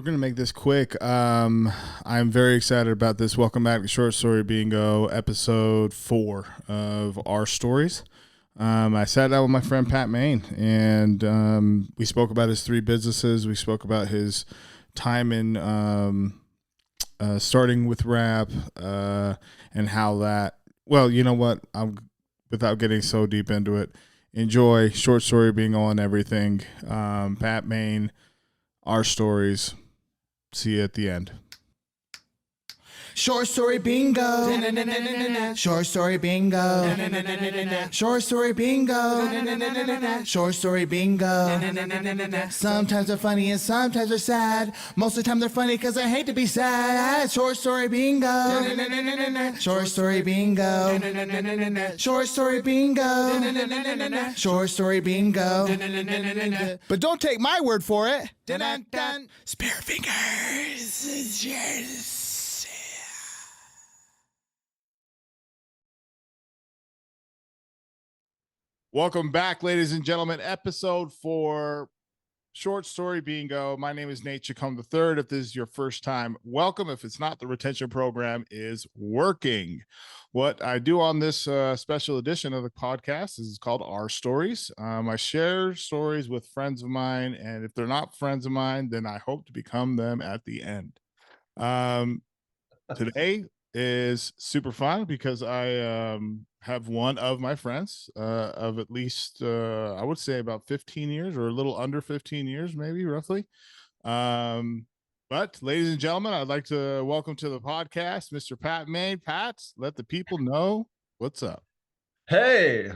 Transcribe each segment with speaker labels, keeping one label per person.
Speaker 1: We're going to make this quick. I'm very excited about this. Welcome back to Short Story Bingo, episode 4 of our stories. I sat down with my friend Pat Maine, and we spoke about his 3 businesses. We spoke about his time in starting with rap and how that, well, you know what? Without getting so deep into it, enjoy Short Story Bingo on everything. Pat Maine, our stories. See you at the end.
Speaker 2: Short story bingo. Short story bingo. Short story bingo. Short story bingo. Sometimes they're funny and sometimes they're sad. Most of the time they're funny because I hate to be sad. Short story bingo. Short story bingo. Short story bingo. Short story bingo. But don't take my word for it. Spare fingers. Yes.
Speaker 1: Welcome back, ladies and gentlemen. Episode 4, Short Story Bingo. My name is Nate Chacon III. If this is your first time, welcome. If it's not, the retention program is working. What I do on this special edition of the podcast is called Our Stories. I share stories with friends of mine, and if they're not friends of mine, then I hope to become them at the end. Today is super fun because I have one of my friends of at least I would say about 15 years or a little under 15 years, maybe roughly. But ladies and gentlemen, I'd like to welcome to the podcast Mr. Pat Maine. Pat, let the people know what's up.
Speaker 3: Hey,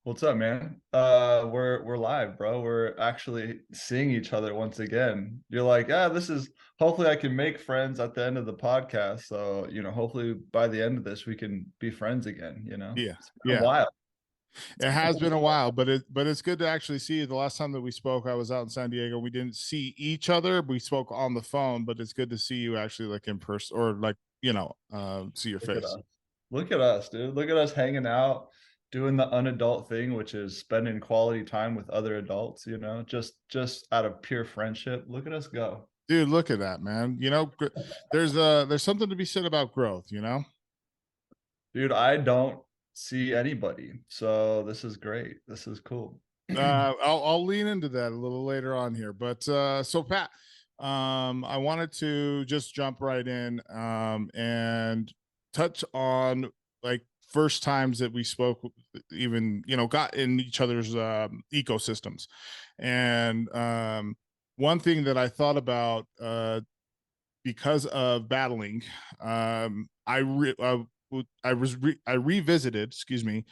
Speaker 3: what's up, man? We're live, bro. We're actually seeing each other once again. You're like, this is hopefully I can make friends at the end of the podcast. So, hopefully by the end of this we can be friends again,
Speaker 1: Yeah.
Speaker 3: It's been a while.
Speaker 1: It has been a while, but it's good to actually see you. The last time that we spoke, I was out in San Diego. We didn't see each other. We spoke on the phone, but it's good to see you actually like in person or like, see your face.
Speaker 3: Look at us, dude. Look at us hanging out, doing the unadult thing, which is spending quality time with other adults, just out of pure friendship. Look at us go.
Speaker 1: Dude, look at that, man. There's something to be said about growth,
Speaker 3: Dude, I don't see anybody. So this is great. This is cool.
Speaker 1: I'll lean into that a little later on here. But so Pat, I wanted to just jump right in and touch on like first times that we spoke, even got in each other's ecosystems. And one thing that I thought about because of battling, I revisited, excuse me,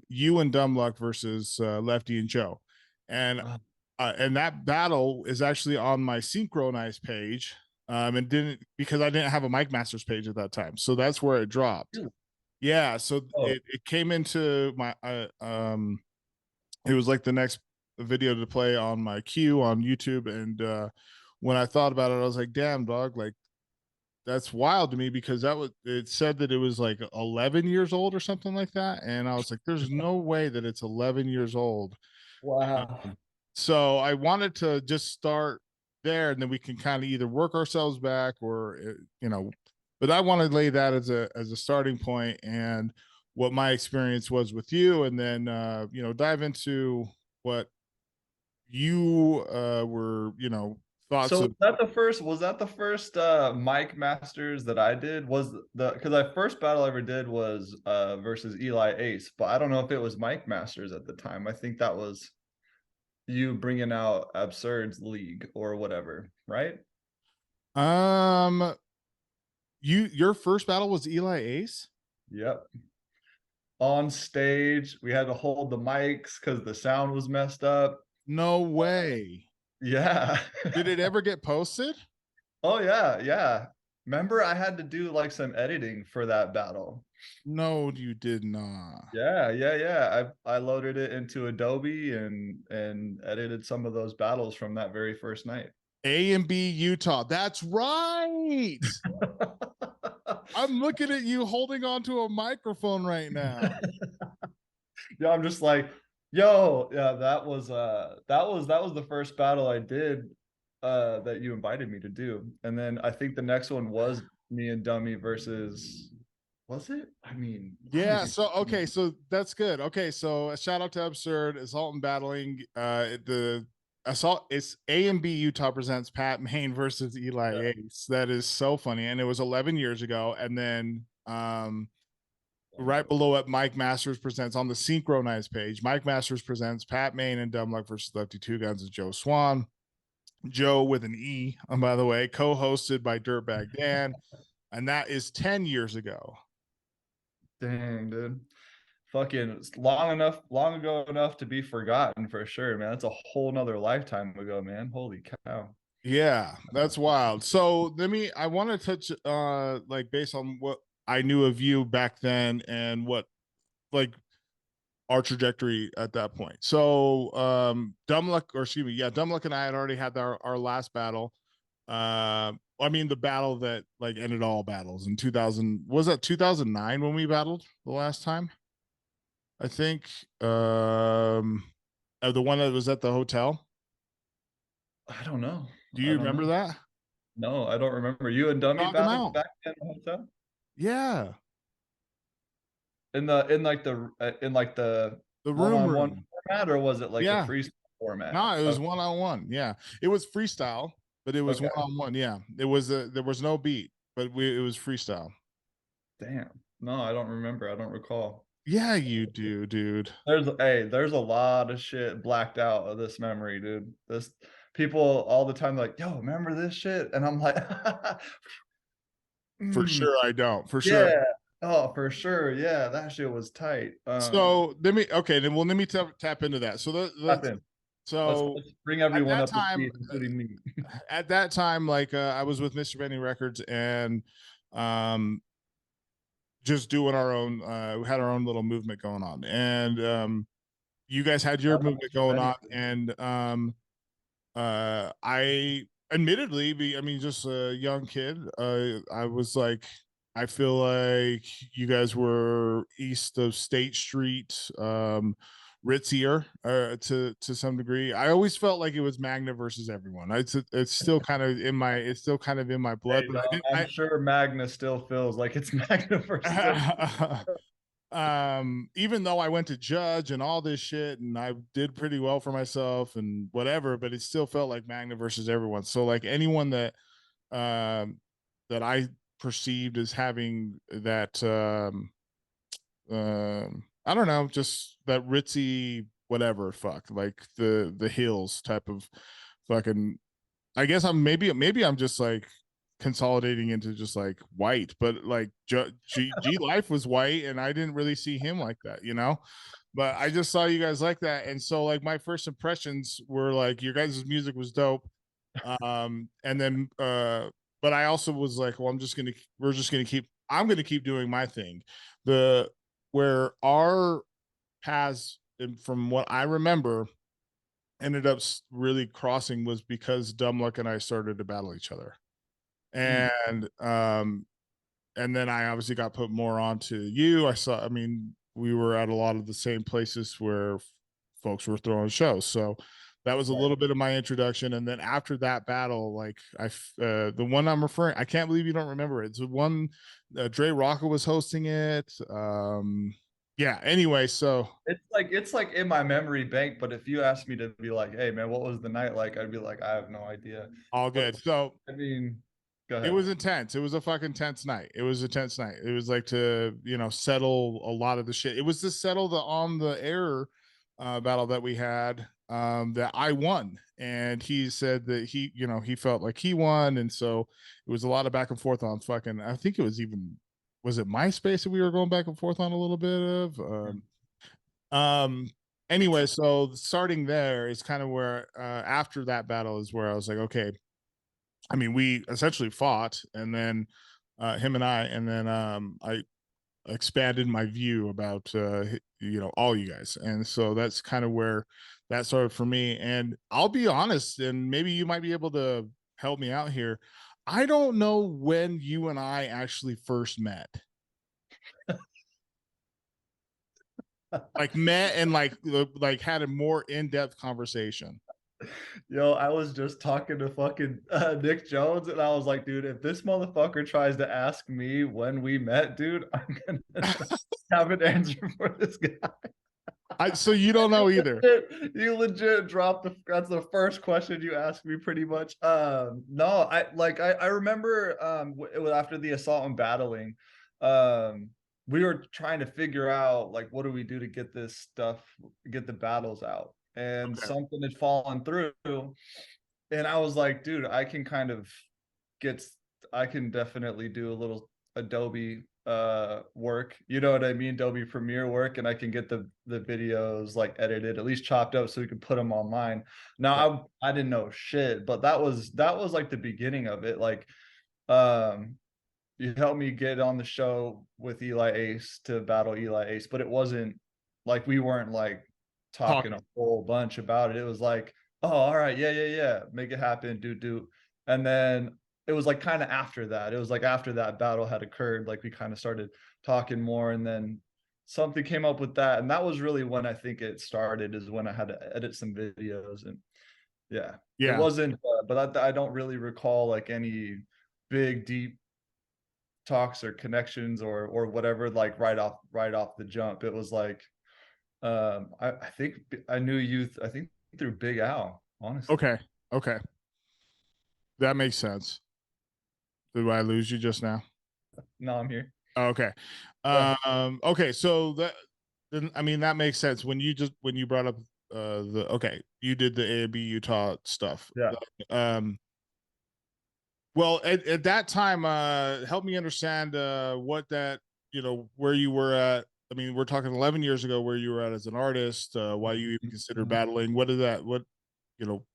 Speaker 1: you and Dumb Luck versus Lefty and Joe, and that battle is actually on my synchronized page, and didn't because I didn't have a Mike Masters page at that time, so that's where it dropped. Yeah, so it came into my it was like the next video to play on my queue on YouTube, and when I thought about it, I was like, damn dog, like that's wild to me because it said that it was like 11 years old or something like that, and I was like, there's no way that it's 11 years old.
Speaker 3: Wow.
Speaker 1: So I wanted to just start there, and then we can kind of either work ourselves back or but I want to lay that as a starting point and what my experience was with you, and then dive into what you were thoughts
Speaker 3: So
Speaker 1: of.
Speaker 3: was that the first Mike Masters that I did? Was because the first battle I ever did was versus Eli Ace, but I don't know if it was Mike Masters at the time. I think that was you bringing out Absurd's League or whatever, right?
Speaker 1: Your first battle was Eli Ace?
Speaker 3: Yep. On stage, we had to hold the mics because the sound was messed up.
Speaker 1: No way.
Speaker 3: Yeah.
Speaker 1: Did it ever get posted?
Speaker 3: Oh yeah. Remember, I had to do like some editing for that battle.
Speaker 1: No, you did not.
Speaker 3: Yeah. I loaded it into Adobe and edited some of those battles from that very first night.
Speaker 1: A and B Utah. That's right. I'm looking at you holding onto a microphone right now.
Speaker 3: Yeah, I'm just like, yo, yeah, that was the first battle I did that you invited me to do. And then I think the next one was me and Dummy versus, was it? I mean,
Speaker 1: Yeah. So okay. So that's good. Okay. So a shout out to Absurd Assault and Battling. The assault it's A and B Utah presents Pat Maine versus Eli Ace. That is so funny, and it was 11 years ago. And then right below it, Mike Masters presents on the synchronized page. Mike Masters presents Pat Maine and Dumb Luck versus Lefty Two Guns and Joe Swan. Joe with an E, by the way, co-hosted by Dirtbag Dan, and that is 10 years ago.
Speaker 3: Dang, dude. Fucking long ago enough to be forgotten for sure, man. That's a whole nother lifetime ago, man. Holy cow.
Speaker 1: Yeah, that's wild. So I want to touch like based on what I knew of you back then and what like our trajectory at that point. So Dumb Luck, or excuse me, yeah, Dumb Luck and I had already had our last battle. I mean the battle that like ended all battles in 2000. Was that 2009 when we battled the last time? I think the one that was at the hotel.
Speaker 3: I don't know.
Speaker 1: Do
Speaker 3: I
Speaker 1: you
Speaker 3: don't
Speaker 1: remember
Speaker 3: know.
Speaker 1: that?
Speaker 3: No, I don't remember. You and Dummy
Speaker 1: Talk him
Speaker 3: battled
Speaker 1: out.
Speaker 3: back in the hotel?
Speaker 1: Yeah,
Speaker 3: In like the
Speaker 1: the
Speaker 3: one-on-one
Speaker 1: room.
Speaker 3: format, or was it like a
Speaker 1: Yeah.
Speaker 3: freestyle format?
Speaker 1: No, it was
Speaker 3: Okay.
Speaker 1: one on one. Yeah, it was freestyle, but it was
Speaker 3: Okay.
Speaker 1: one on one. Yeah, it was there was no beat, but it was freestyle.
Speaker 3: Damn. No, I don't remember. I don't recall.
Speaker 1: Yeah, you do, dude.
Speaker 3: There's a lot of shit blacked out of this memory, dude. This people all the time like, yo, remember this shit? And I'm like,
Speaker 1: For
Speaker 3: mm,
Speaker 1: sure, I don't. For sure.
Speaker 3: yeah. Oh, for sure. Yeah, that shit was tight.
Speaker 1: So let me tap into that. So
Speaker 3: Tap in.
Speaker 1: so
Speaker 3: Let's bring
Speaker 1: at
Speaker 3: everyone
Speaker 1: that
Speaker 3: up to
Speaker 1: time,
Speaker 3: speed, including me.
Speaker 1: like I was with Mr. Benny Records and um just doing our own we had our own little movement going on, and you guys had your
Speaker 3: Shout out
Speaker 1: movement
Speaker 3: Mr.
Speaker 1: going
Speaker 3: Benny.
Speaker 1: on, and I admittedly I mean just a young kid, I was like, I feel like you guys were east of State Street, ritzier to some degree. I always felt like it was Magna versus everyone. It's still kind of in my blood,
Speaker 3: Hey,
Speaker 1: but
Speaker 3: no, I'm
Speaker 1: I
Speaker 3: sure Magna still feels like it's Magna versus everyone.
Speaker 1: didn't even though I went to judge and all this shit and I did pretty well for myself and whatever, but it still felt like Magna versus everyone. So like anyone that I perceived as having that I don't know, just that ritzy whatever fuck, like the hills type of fucking, I guess maybe I'm just like consolidating into just like white, but like G Life was white and I didn't really see him like that, you know? But I just saw you guys like that. And so like my first impressions were like your guys' music was dope. And then but I also was like, well, I'm gonna keep doing my thing. The Where our paths, and from what I remember, ended up really crossing was because Dumb Luck and I started to battle each other.
Speaker 3: Mm,
Speaker 1: And then I obviously got put more onto you. I mean, we were at a lot of the same places where folks were throwing shows. So that was a
Speaker 3: right.
Speaker 1: little bit of my introduction. And then after that battle, like the one I'm referring, I can't believe you don't remember it. It's the one Dre Rocca was hosting it. Yeah. Anyway, so
Speaker 3: It's like in my memory bank, but if you asked me to be like, hey man, what was the night like? I'd be like, I have no idea.
Speaker 1: all
Speaker 3: But
Speaker 1: good. So
Speaker 3: I mean, go
Speaker 1: it
Speaker 3: ahead.
Speaker 1: was intense. It was a fucking tense night. It was a tense night. It was like to, settle a lot of the shit. It was to settle the on the air battle that we had, that I won. And he said that he felt like he won. And so it was a lot of back and forth on fucking, I think it was even, was it MySpace that we were going back and forth on a little bit of? Um, anyway, so starting there is kind of where, after that battle is where I was like, okay, I mean, we essentially fought, and then him and and then I expanded my view about all you guys, and so that's kind of where that started for me. And I'll be honest, and maybe you might be able to help me out here. I don't know when you and I actually first met. Like met and like had a more in-depth conversation.
Speaker 3: Yo, I was just talking to fucking Nick Jones, and I was like, dude, if this motherfucker tries to ask me when we met, dude, I'm gonna have an answer for this guy.
Speaker 1: So you don't know either.
Speaker 3: You legit dropped that's the first question you asked me pretty much. No, I remember it was after the assault and battling. Um we were trying to figure out like what do we do to get this stuff, get the battles out. And
Speaker 1: Okay.
Speaker 3: something had fallen through. And I was like, dude, I can kind of get I can definitely do a little Adobe work, you know what I mean, Adobe Premiere work, and I can get the videos like edited, at least chopped up so we could put them online. Now I didn't know shit, but that was like the beginning of it. Like um you helped me get on the show with Eli Ace to battle Eli Ace, but it wasn't like we weren't like talking a
Speaker 1: Talking.
Speaker 3: whole bunch about it. It was like, oh, all right, yeah, make it happen, do. And then it was like kind of after that. It was like after that battle had occurred, like we kind of started talking more, and then something came up with that, and that was really when I think it started. Is when I had to edit some videos, and yeah, it
Speaker 1: Yeah.
Speaker 3: wasn't. But I don't really recall like any big deep talks or connections or whatever like right off the jump. It was like I think I knew you I think through Big Al, honestly.
Speaker 1: Okay. Okay. That makes sense. Did I lose you just now?
Speaker 3: No, I'm here.
Speaker 1: Okay.
Speaker 3: Yeah,
Speaker 1: Okay, so that then I mean that makes sense when you brought up the okay, you did the A and B Utah stuff.
Speaker 3: yeah.
Speaker 1: Well, at that time, help me understand what that, where you were at. I mean, we're talking 11 years ago, where you were at as an artist, why you even considered
Speaker 3: Mhm.
Speaker 1: battling. You know,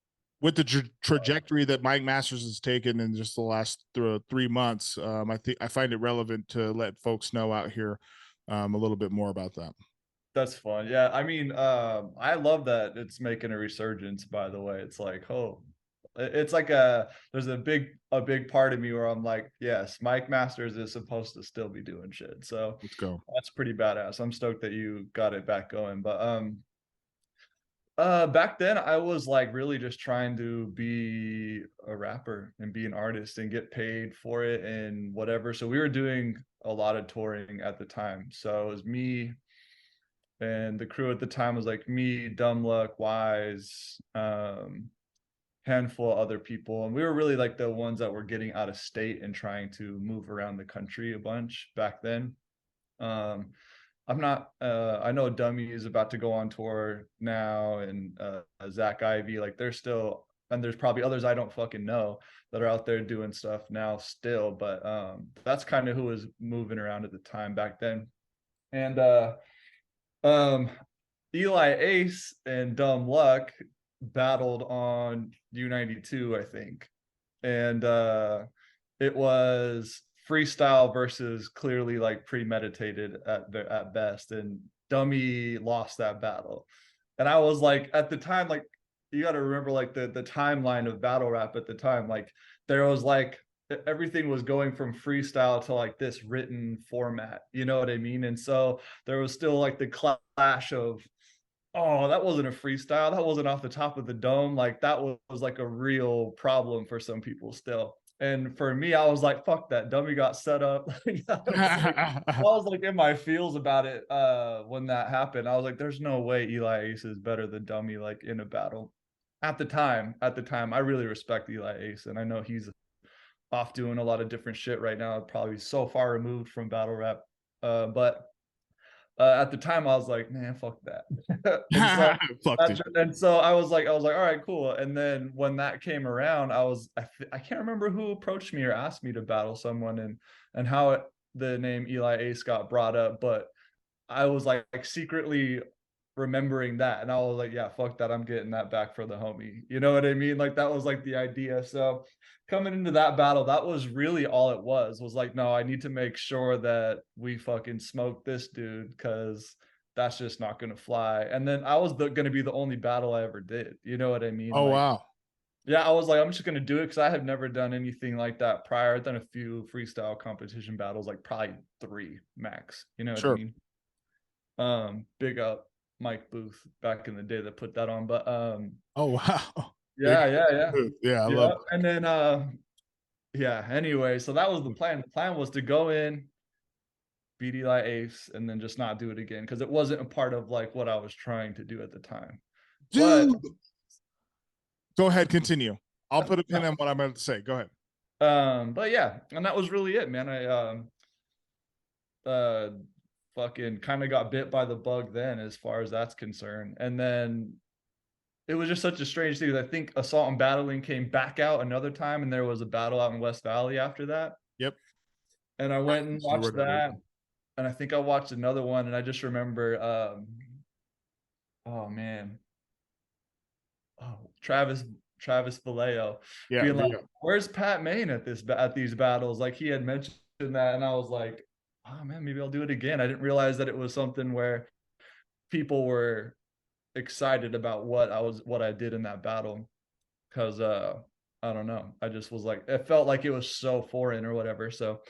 Speaker 1: with the trajectory that Mike Masters has taken in just the last 3 months, I think I find it relevant to let folks know out here a little bit more about that.
Speaker 3: That's fun. Yeah, I mean, I love that it's making a resurgence, by the way. It's like, oh, it's like there's a big part of me where I'm like, yes, Mike Masters is supposed to still be doing shit. So
Speaker 1: Let's go.
Speaker 3: that's pretty badass. I'm stoked that you got it back going. But back then I was like really just trying to be a rapper and be an artist and get paid for it and whatever. So we were doing a lot of touring at the time. So it was me, and the crew at the time was like me, Dumb Luck, Wise, handful of other people, and we were really like the ones that were getting out of state and trying to move around the country a bunch back then. um I'm not I know Dummy is about to go on tour now, and Zach Ivy, like they're still, and there's probably others I don't fucking know that are out there doing stuff now still, but that's kind of who was moving around at the time back then. And um Eli Ace and Dumb Luck battled on U92, I think. And it was freestyle versus clearly like premeditated at best. And Dummy lost that battle. And I was like, at the time, like you got to remember like the timeline of battle rap at the time. Like there was like everything was going from freestyle to like this written format, you know what I mean? And so there was still like the clash of, oh, that wasn't a freestyle. That wasn't off the top of the dome. Like that was like a real problem for some people still. And for me, I was like, fuck that. Dummy got set up. I was like in my feels about it when that happened. I was like, there's no way Eli Ace is better than Dummy like in a battle. At the time, I really respect Eli Ace, and I know he's off doing a lot of different shit right now, probably so far removed from battle rap. But at the time I was like, man, fuck that. and so
Speaker 1: Fuck this.
Speaker 3: and so I was like, all right, cool. And then when that came around, I can't remember who approached me or asked me to battle someone, and how the name Eli Ace got brought up, but I was like secretly remembering that, and I was like, yeah, fuck that, I'm getting that back for the homie, you know what I mean? Like that was like the idea. So coming into that battle, that was really all it was like, no, I need to make sure that we fucking smoke this dude, because that's just not gonna fly. And then I was gonna be the only battle I ever did, you know what I mean?
Speaker 1: Oh
Speaker 3: Like,
Speaker 1: wow.
Speaker 3: yeah, I was like, I'm just gonna do it because I have never done anything like that prior. I've done a few freestyle competition battles, like probably three max, you know what I
Speaker 1: Sure.
Speaker 3: mean? Big up. Mike Booth back in the day that put that on. But
Speaker 1: Oh wow.
Speaker 3: yeah, yeah.
Speaker 1: Yeah, I love
Speaker 3: Yeah. And then yeah, anyway, so that was the plan. The plan was to go in, beat Eli Ace, and then just not do it again because it wasn't a part of like what I was trying to do at the time. But
Speaker 1: dude. Go ahead, continue. I'll put a pin on what I'm about to say. Go ahead.
Speaker 3: but yeah, and that was really it, man. I uh fucking kind of got bit by the bug then as far as that's concerned. And then it was just such a strange thing. I think Assault and Battling came back out another time, and there was a battle out in West Valley after that.
Speaker 1: Yep.
Speaker 3: And I went and watched that, and I think I watched another one, and I just remember, oh man, Travis Vallejo being like, "Where's Pat Maine at these battles?" Like he had mentioned that, and I was like, "Oh man, maybe I'll do it again." I didn't realize that it was something where people were excited about what I did in that battle, because I don't know, I just was like, it felt like it was so foreign or whatever. So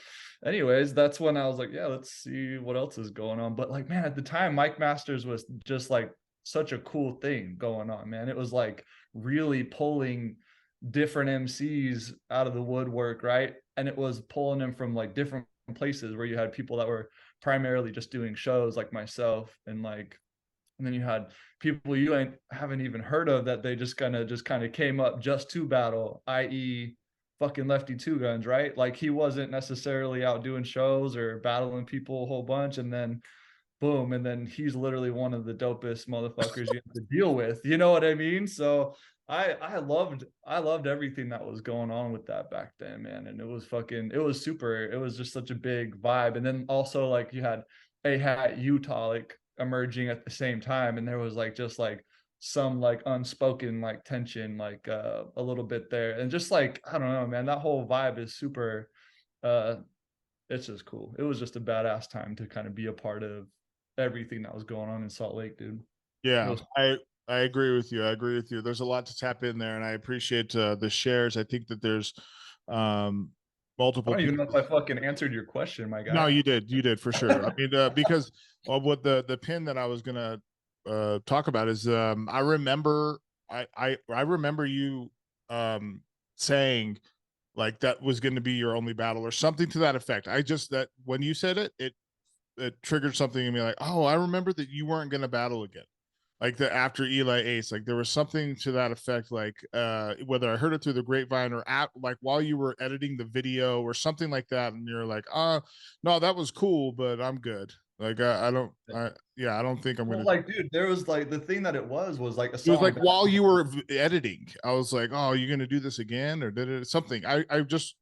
Speaker 3: anyways, that's when I was like, yeah, let's see what else is going on. But like, man, at the time Mike Masters was just like such a cool thing going on, man. It was like really pulling different MCs out of the woodwork, right? And it was pulling them from like different places where you had people that were primarily just doing shows like myself, and like, and then you had people you haven't even heard of that they just kind of came up just to battle, i.e. fucking Lefty Two Guns, right? Like he wasn't necessarily out doing shows or battling people a whole bunch, and then boom, and then he's literally one of the dopest motherfuckers you have to deal with. You know what I mean? So I loved everything that was going on with that back then, man. And it was super. It was just such a big vibe. And then also like you had A Hat Utah like emerging at the same time, and there was like just like some like unspoken like tension like a little bit there, and just like I don't know, man, that whole vibe is super. It's just cool. It was just a badass time to kind of be a part of everything that was going on in Salt Lake, dude.
Speaker 1: Yeah, I agree with you. I agree with you. There's a lot to tap in there, and I appreciate the shares. I think that there's multiple.
Speaker 3: I don't even know if I fucking answered your question, my guy.
Speaker 1: No, you did for sure. I mean, because what the pin that I was gonna talk about is I remember I remember you saying like that was going to be your only battle or something to that effect. I just that when you said it triggered something in me like, oh, I remember that you weren't going to battle again. Like the after Eli Ace, like there was something to that effect, like whether I heard it through the grapevine or like while you were editing the video or something like that, and you're like, no, that was cool, but I'm good. Like I don't think I'm gonna.
Speaker 3: Like, dude, there was like the thing that it was like a
Speaker 1: It
Speaker 3: song.
Speaker 1: was like while you were editing, I was like, oh, you gonna do this again or did it something? I just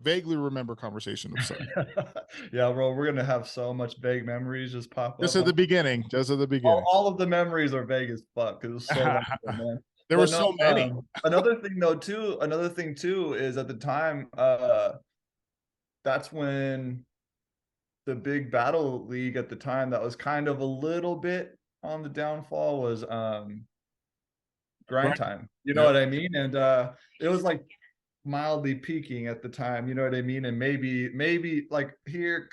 Speaker 1: vaguely remember conversation of something.
Speaker 3: Yeah, bro, we're gonna have so much vague memories just pop
Speaker 1: Just
Speaker 3: up.
Speaker 1: at the beginning. Just at the beginning.
Speaker 3: All of the memories are vague as fuck because it was so long ago, man.
Speaker 1: There were so many.
Speaker 3: Another thing too is at the time, that's when the big battle league at the time that was kind of a little bit on the downfall was grind time. You know what I mean? And it was like mildly peaking at the time, you know what I mean? And maybe like here,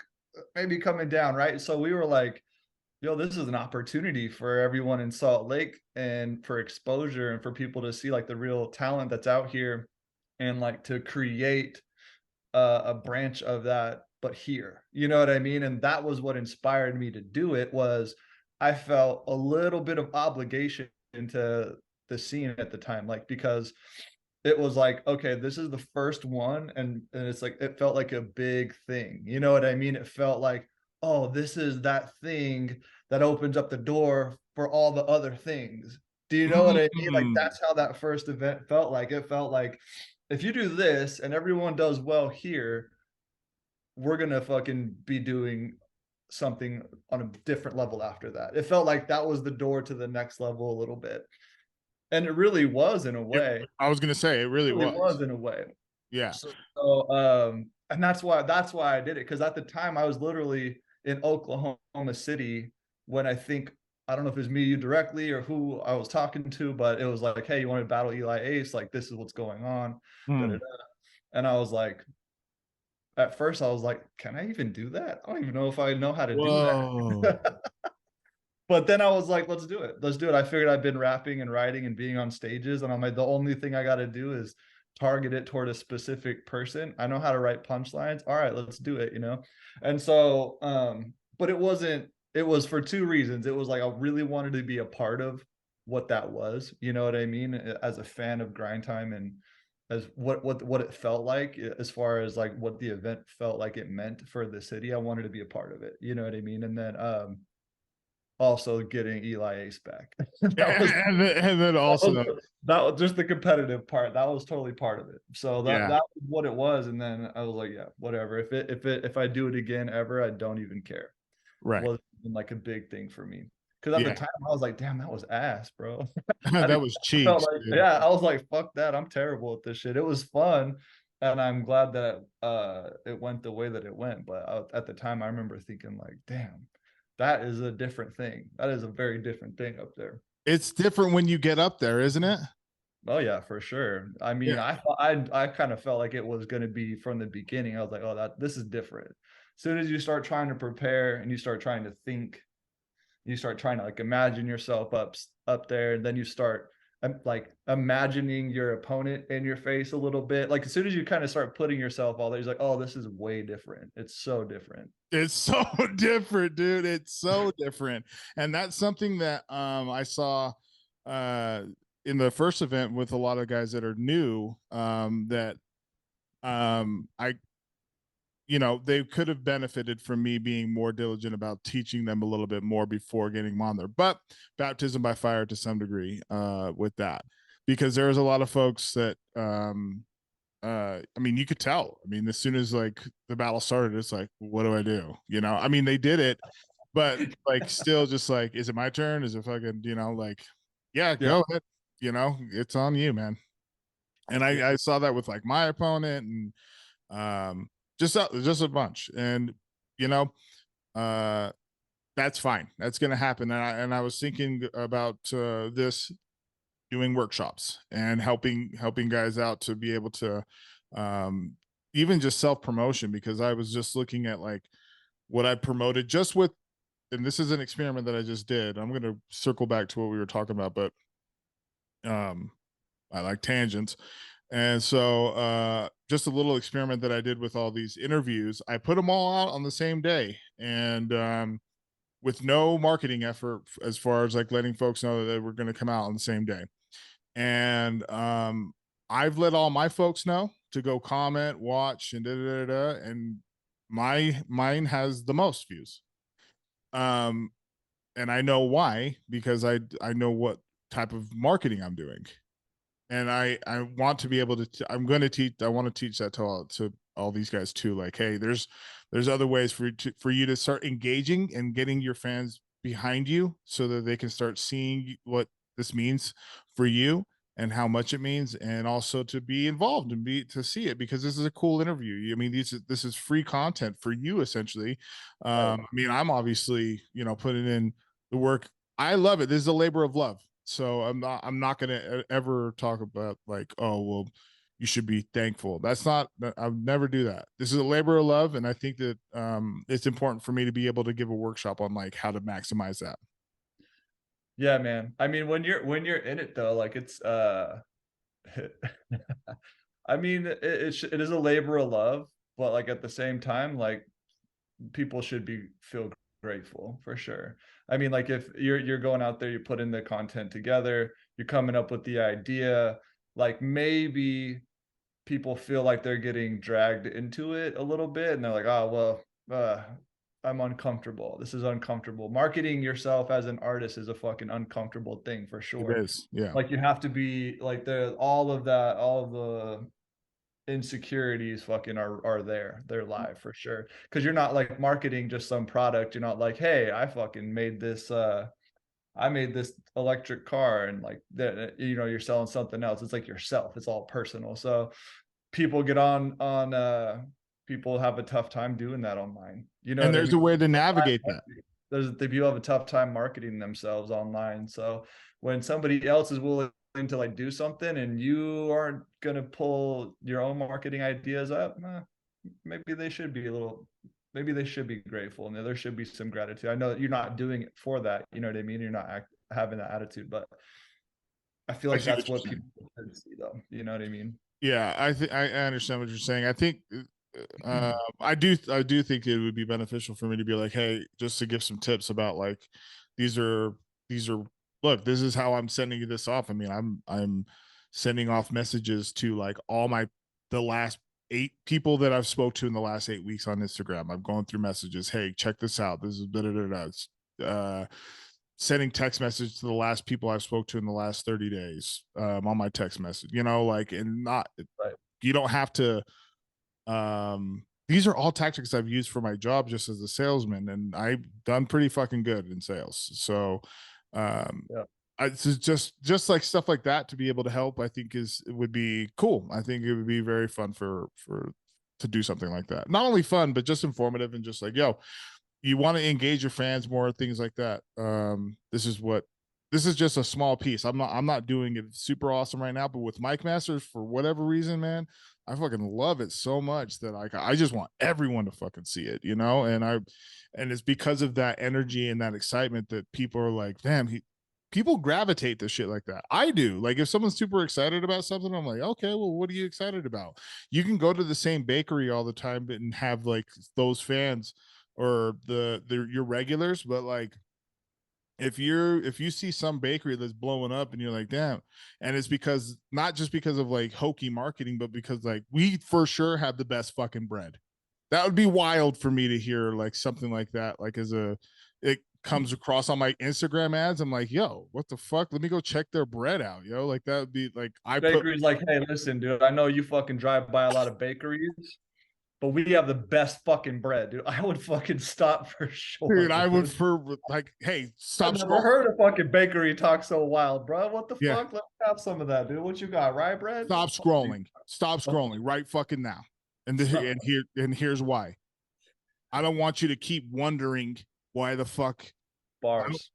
Speaker 3: maybe coming down, right? So we were like, yo, this is an opportunity for everyone in Salt Lake and for exposure and for people to see like the real talent that's out here, and like to create a branch of that, but here, you know what I mean? And that was what inspired me to do it. Was I felt a little bit of obligation into the scene at the time, like because it was like, okay, this is the first one, and it's like it felt like a big thing, you know what I mean? It felt like, oh, this is that thing that opens up the door for all the other things. Do you know what I mean? Like that's how that first event felt like. It felt like if you do this and everyone does well here, we're gonna fucking be doing something on a different level after that. It felt like that was the door to the next level a little bit. And it really was in a way.
Speaker 1: I was gonna say it really was
Speaker 3: in a way.
Speaker 1: Yeah.
Speaker 3: So and that's why I did it, because at the time I was literally in Oklahoma City when I don't know if it was me, you directly, or who I was talking to, but it was like, hey, you want to battle Eli Ace? Like, this is what's going on. And I was like, at first I was like, can I even do that? I don't even know if I know how to do that. But then I was like, let's do it. Let's do it. I figured I've been rapping and writing and being on stages, and I'm like, the only thing I got to do is target it toward a specific person. I know how to write punchlines. All right, let's do it, you know? And so, but it wasn't, it was for two reasons. It was like, I really wanted to be a part of what that was, you know what I mean? As a fan of Grind Time and as what it felt like, as far as like what the event felt like it meant for the city. I wanted to be a part of it, you know what I mean? And then, also getting Eli Ace back. that was
Speaker 1: And then also,
Speaker 3: that was just the competitive part. That was totally part of it. So that
Speaker 1: yeah,
Speaker 3: that was what it was. And then I was like, yeah, whatever. If I do it again ever, I don't even care.
Speaker 1: right.
Speaker 3: Wasn't even like a big thing for me. Because at the
Speaker 1: Yeah.
Speaker 3: time I was like, damn, that was ass, bro.
Speaker 1: That was
Speaker 3: I felt
Speaker 1: cheeks,
Speaker 3: like,
Speaker 1: dude.
Speaker 3: yeah, I was like, fuck that. I'm terrible at this shit. It was fun. And I'm glad that it went the way that it went. But at the time I remember thinking like, damn, that is a different thing. That is a very different thing up there.
Speaker 1: It's different when you get up there, isn't it?
Speaker 3: Oh yeah, for sure. I mean,
Speaker 1: Yeah.
Speaker 3: I kind of felt like it was going to be from the beginning. I was like, oh, this is different. As soon as you start trying to prepare and you start trying to think, you start trying to like imagine yourself up there, and then you start like imagining your opponent in your face a little bit. Like as soon as you kind of start putting yourself all there, you're like, oh, this is way different. It's so different.
Speaker 1: It's so different, dude. It's so different. And that's something that I saw uh in the first event with a lot of guys that are new, that I they could have benefited from me being more diligent about teaching them a little bit more before getting them on there. But baptism by fire to some degree with that, because there's a lot of folks that I mean, you could tell. I mean, as soon as like the battle started, it's like, what do I do? I mean, they did it, but like still just like, is it my turn? Is it fucking, like, yeah,
Speaker 3: Yeah.
Speaker 1: go ahead. It's on you, man. And I saw that with like my opponent and just a bunch. And you know, uh that's fine. That's gonna happen. And I was thinking about this, doing workshops and helping guys out to be able to um even just self-promotion, because I was just looking at like what I promoted just with, and this is an experiment that I just did. I'm going to circle back to what we were talking about, but um I like tangents. And so just a little experiment that I did with all these interviews, I put them all out on the same day, and with no marketing effort as far as like letting folks know that they were going to come out on the same day. And I've let all my folks know to go comment, watch, and and mine has the most views. Um, and I know why, because I know what type of marketing I'm doing, and I want to be able to. I'm going to teach. I want to teach that to all these guys too. Like, hey, there's other ways for you to start engaging and getting your fans behind you, so that they can start seeing what this means for you and how much it means, and also to be involved and to see it, because this is a cool interview. I mean, this is free content for you essentially.
Speaker 3: Right.
Speaker 1: I mean, I'm obviously putting in the work. I love it. This is a labor of love. So I'm not going to ever talk about like, oh, well, you should be thankful. That's not, I would never do that. This is a labor of love. And I think that it's important for me to be able to give a workshop on like how to maximize that.
Speaker 3: Yeah, man. I mean, when you're in it though, like it's I mean, it is a labor of love, but like at the same time, like people should feel grateful for sure. I mean, like if you're going out there, you put in the content together, you're coming up with the idea, like maybe people feel like they're getting dragged into it a little bit, and they're like, oh well, I'm uncomfortable. This is uncomfortable. Marketing yourself as an artist is a fucking uncomfortable thing for
Speaker 1: It
Speaker 3: sure.
Speaker 1: is. Yeah.
Speaker 3: Like you have to be like all of that, all of the insecurities fucking are there. They're live for sure. Because you're not like marketing just some product. You're not like, hey, I fucking made this I made this electric car, and like that, you're selling something else. It's like yourself. It's all personal. So people get on people have a tough time doing that online. You know
Speaker 1: And
Speaker 3: what I
Speaker 1: there's
Speaker 3: mean?
Speaker 1: a way to navigate that.
Speaker 3: The people have a tough time marketing themselves online. So when somebody else is willing to like do something and you aren't gonna pull your own marketing ideas up, maybe they should be a little maybe they should be grateful, and there should be some gratitude. I know that you're not doing it for that, you know what I mean? You're not having that attitude, but I feel
Speaker 1: I
Speaker 3: like
Speaker 1: see
Speaker 3: that's
Speaker 1: what you're
Speaker 3: what
Speaker 1: saying.
Speaker 3: people should see, though. You know what I mean?
Speaker 1: Yeah, I understand what you're saying. I think I do think it would be beneficial for me to be like, hey, just to give some tips about like these are these are look, this is how I'm sending you this off. I mean, I'm sending off messages to like all the last 8 people that I've spoke to in the last 8 weeks on Instagram. I've gone through messages. Hey, check this out. This is da da da da. Sending text message to the last people I've spoke to in the last 30 days on my text message, like, and not,
Speaker 3: Right.
Speaker 1: you don't have to, these are all tactics I've used for my job just as a salesman, and I've done pretty fucking good in sales. So,
Speaker 3: Yeah.
Speaker 1: it's just like stuff like that to be able to help, I think would be cool. I think it would be very fun to do something like that. Not only fun, but just informative and just like, yo, you want to engage your fans more, things like that. This is just a small piece. I'm not doing it super awesome right now, but with Mike Masters, for whatever reason, man, I fucking love it so much that I just want everyone to fucking see it, and it's because of that energy and that excitement that people are like, damn, people gravitate to shit like that. I do. Like if someone's super excited about something, I'm like, okay, well, what are you excited about? You can go to the same bakery all the time and have like those fans or your regulars, but like if you see some bakery that's blowing up and you're like, damn, and it's because not just because of like hokey marketing, but because like we for sure have the best fucking bread. That would be wild for me to hear like something like that, like it comes across on my Instagram ads. I'm like, yo, what the fuck? Let me go check their bread out, yo. Like that would be like
Speaker 3: Bakery's like, hey, listen, dude, I know you fucking drive by a lot of bakeries, but we have the best fucking bread, dude. I would fucking stop for sure,
Speaker 1: dude, I would
Speaker 3: dude.
Speaker 1: for like, hey,
Speaker 3: I've
Speaker 1: stop
Speaker 3: never
Speaker 1: scrolling.
Speaker 3: heard a fucking bakery talk so wild, bro. What the
Speaker 1: Yeah,
Speaker 3: fuck? Let's have some of that, dude. What you got? Rye bread?
Speaker 1: stop scrolling. Stop scrolling right fucking now.
Speaker 3: Stop.
Speaker 1: And here's why. I don't want you to keep wondering why the fuck.
Speaker 3: Bars.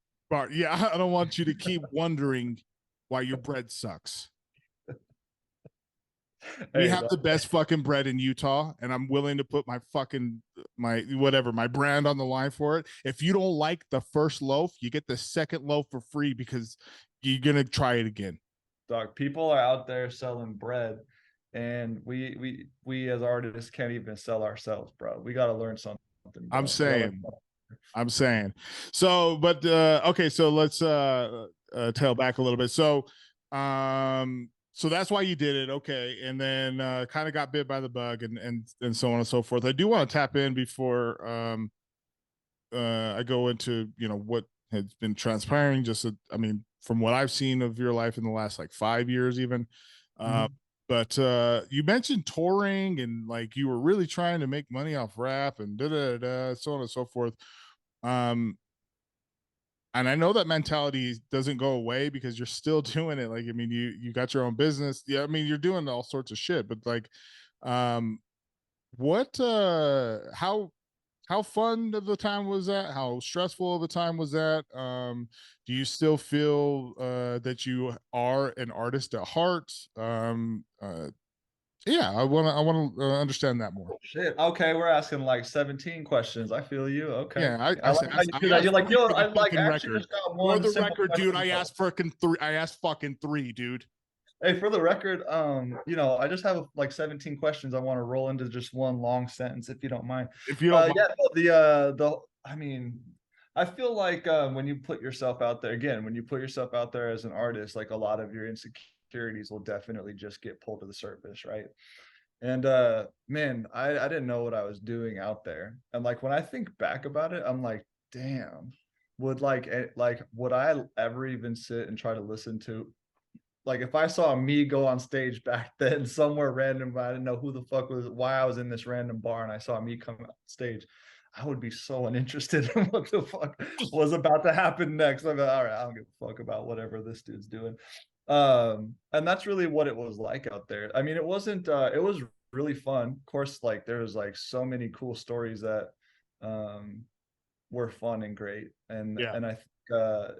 Speaker 1: Yeah, I don't want you to keep wondering why your bread sucks. We
Speaker 3: Hey,
Speaker 1: have the best fucking bread in Utah, and I'm willing to put my brand on the line for it. If you don't like the first loaf, you get the second loaf for free because you're gonna try it again.
Speaker 3: dog, people are out there selling bread, and we as artists can't even sell ourselves, bro. We got to learn something,
Speaker 1: I'm
Speaker 3: bro. We gotta
Speaker 1: saying. I'm saying. So, but okay, so let's tail back a little bit. So that's why you did it, okay, and then kind of got bit by the bug and so on and so forth. I do want to tap in before I go into what has been transpiring. I mean, from what I've seen of your life in the last like 5 years, even.
Speaker 3: Mhm.
Speaker 1: But you mentioned touring and like you were really trying to make money off rap and so on and so forth. Um, and I know that mentality doesn't go away because you're still doing it. Like, I mean, you got your own business. Yeah, I mean, you're doing all sorts of shit, but like, um, what how fun of the time was that? How stressful of a time was that? Do you still feel that you are an artist at heart? Yeah, I want to understand that more.
Speaker 3: Shit. Okay, we're asking like 17 questions. I feel you. Okay.
Speaker 1: Yeah,
Speaker 3: I like how you
Speaker 1: I
Speaker 3: do that. You're
Speaker 1: asked
Speaker 3: like,
Speaker 1: three
Speaker 3: yo,
Speaker 1: for the
Speaker 3: I like
Speaker 1: fucking
Speaker 3: actually
Speaker 1: record.
Speaker 3: just got
Speaker 1: For
Speaker 3: one
Speaker 1: the
Speaker 3: simple
Speaker 1: record, dude,
Speaker 3: question.
Speaker 1: I asked fucking three. I asked fucking three, dude.
Speaker 3: Hey, for the record, I just have like 17 questions. I want to roll into just one long sentence, if you don't mind.
Speaker 1: If you don't mind.
Speaker 3: Yeah, no, I mean, I feel like when you put yourself out there, again, when you put yourself out there as an artist, like a lot of your insecurities will definitely just get pulled to the surface, right? And man, I didn't know what I was doing out there. And like when I think back about it, I'm like, damn, would I ever even sit and try to listen to, like if I saw me go on stage back then somewhere random, but I didn't know who the fuck was, why I was in this random bar, and I saw me come on stage, I would be so uninterested in what the fuck was about to happen next. I'm like, all right, I don't give a fuck about whatever this dude's doing. And that's really what it was like out there. I mean, it wasn't it was really fun. Of course, like there was like so many cool stories that um were fun and great.
Speaker 1: Yeah.
Speaker 3: And I think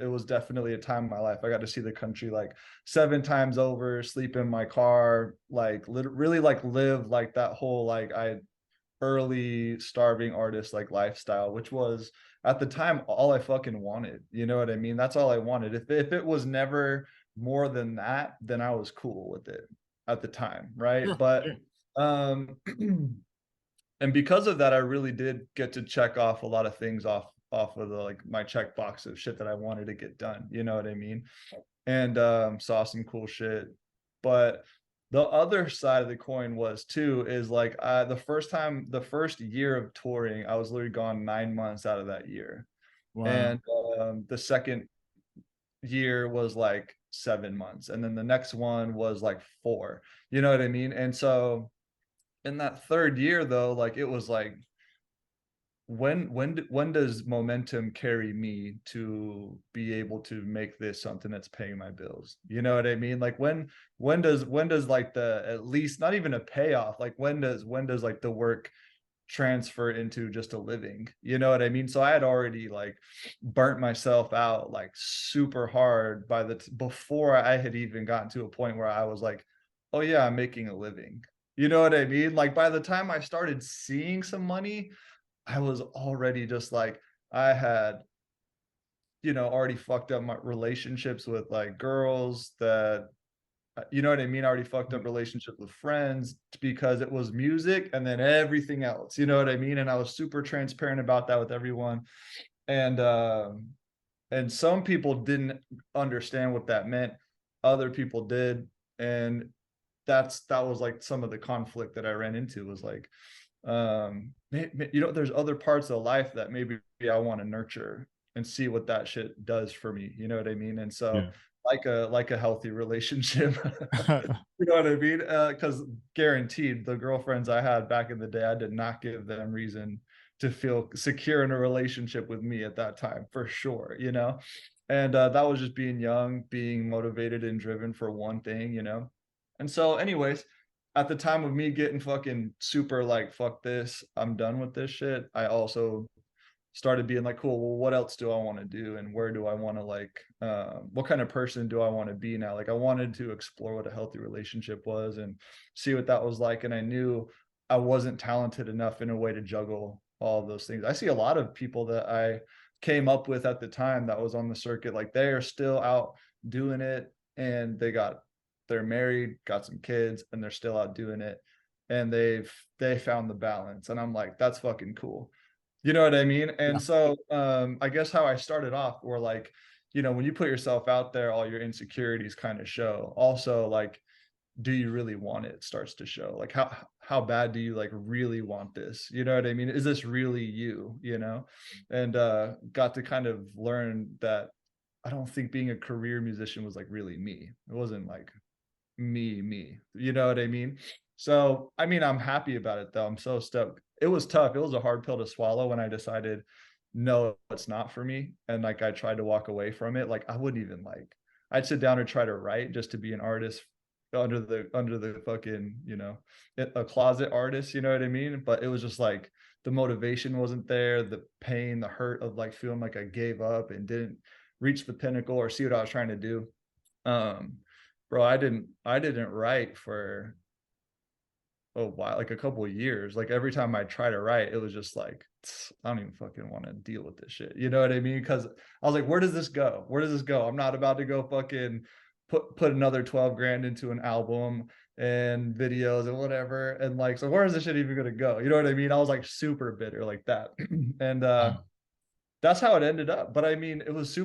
Speaker 3: it was definitely a time in my life. I got to see the country like 7 times over, sleep in my car, like really like live like that whole like early starving artist like lifestyle, which was at the time all I fucking wanted. You know what I mean? That's all I wanted. If it was never more than that, then I was cool with it at the time, right?
Speaker 1: Yeah,
Speaker 3: But
Speaker 1: yeah,
Speaker 3: um and because of that, I really did get to check off a lot of things off of the like my checkbox of shit that I wanted to get done. You know what I mean? And saw some cool shit. But the other side of the coin was too is like the first year of touring, I was literally gone 9 months out of that year,
Speaker 1: wow,
Speaker 3: and the second year was like 7 months, and then the next one was like 4. You know what I mean? And so in that third year, though, like it was like when does momentum carry me to be able to make this something that's paying my bills? You know what I mean? Like when does like the at least not even a payoff, like when does like the work transfer into just a living? You know what I mean? So I had already like burnt myself out like super hard before I had even gotten to a point where I was like, oh yeah, I'm making a living. You know what I mean? Like by the time I started seeing some money, I was already just like I had, already fucked up my relationships with like girls that you know what I mean? I already fucked up relationships with friends because it was music and then everything else. You know what I mean? And I was super transparent about that with everyone. And and some people didn't understand what that meant. Other people did. And that was like some of the conflict that I ran into was like there's other parts of life that maybe I want to nurture and see what that shit does for me. You know what I mean? And so
Speaker 1: yeah.
Speaker 3: like a healthy relationship. You know what I mean? Because guaranteed the girlfriends I had back in the day, I did not give them reason to feel secure in a relationship with me at that time, for sure, and that was just being young, being motivated and driven for one thing. And so anyways, at the time of me getting fucking super like fuck this, I'm done with this shit, I also started being like, cool, well, what else do I want to do, and where do I want to like what kind of person do I want to be now? Like I wanted to explore what a healthy relationship was and see what that was like, and I knew I wasn't talented enough in a way to juggle all of those things. I see a lot of people that I came up with at the time that was on the circuit, like they are still out doing it, and they're married, got some kids, and they're still out doing it, and they found the balance, and I'm like, that's fucking cool. You know what I mean?
Speaker 1: Yeah.
Speaker 3: And so I guess how I started off were like, when you put yourself out there, all your insecurities kind of show. Also, like, do you really want it starts to show. Like how bad do you like really want this? You know what I mean? Is this really you? And got to kind of learn that I don't think being a career musician was like really me. It wasn't like me. You know what I mean? So, I mean, I'm happy about it though. I'm so stoked. It was tough. It was a hard pill to swallow when I decided, no, it's not for me. And like I tried to walk away from it. Like I wouldn't even like I'd sit down and try to write just to be an artist under the fucking, a closet artist, you know what I mean? But it was just like the motivation wasn't there, the pain, the hurt of like feeling like I gave up and didn't reach the pinnacle or see what I was trying to do. Um, Bro, I didn't write for a while, like a couple of years. Like every time I try to write, it was just like, I don't even fucking want to deal with this shit. You know what I mean? Because I was like, where does this go? Where does this go? I'm not about to go fucking put another 12 grand into an album and videos and whatever. And like, so where is this shit even gonna go? You know what I mean? I was like super bitter like that. And that's how it ended up. But I mean, it's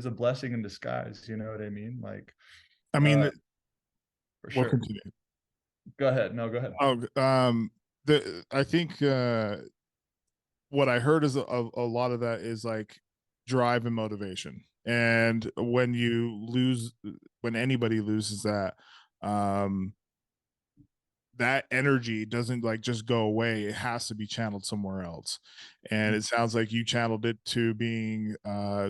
Speaker 3: a blessing in disguise, you know what I mean? Like
Speaker 1: I mean,
Speaker 3: uh for
Speaker 1: we'll
Speaker 3: sure.
Speaker 1: continue.
Speaker 3: Go ahead. No, go ahead.
Speaker 1: Oh, I think what I heard is a lot of that is like drive and motivation. And when anybody loses that, um, that energy doesn't like just go away. It has to be channeled somewhere else. And it sounds like you channeled it to being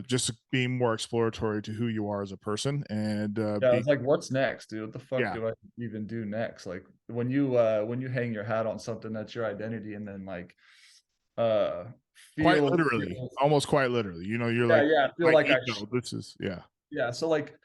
Speaker 1: just being more exploratory to who you are as a person and
Speaker 3: Yeah,
Speaker 1: being
Speaker 3: it's like, what's next, dude? What the fuck
Speaker 1: yeah,
Speaker 3: do I even do next? Like when you hang your hat on something that's your identity and then like uh
Speaker 1: quite
Speaker 3: feel,
Speaker 1: literally, almost quite literally. You're
Speaker 3: yeah,
Speaker 1: like
Speaker 3: yeah, feel
Speaker 1: my
Speaker 3: like
Speaker 1: ego. This is yeah.
Speaker 3: yeah, so like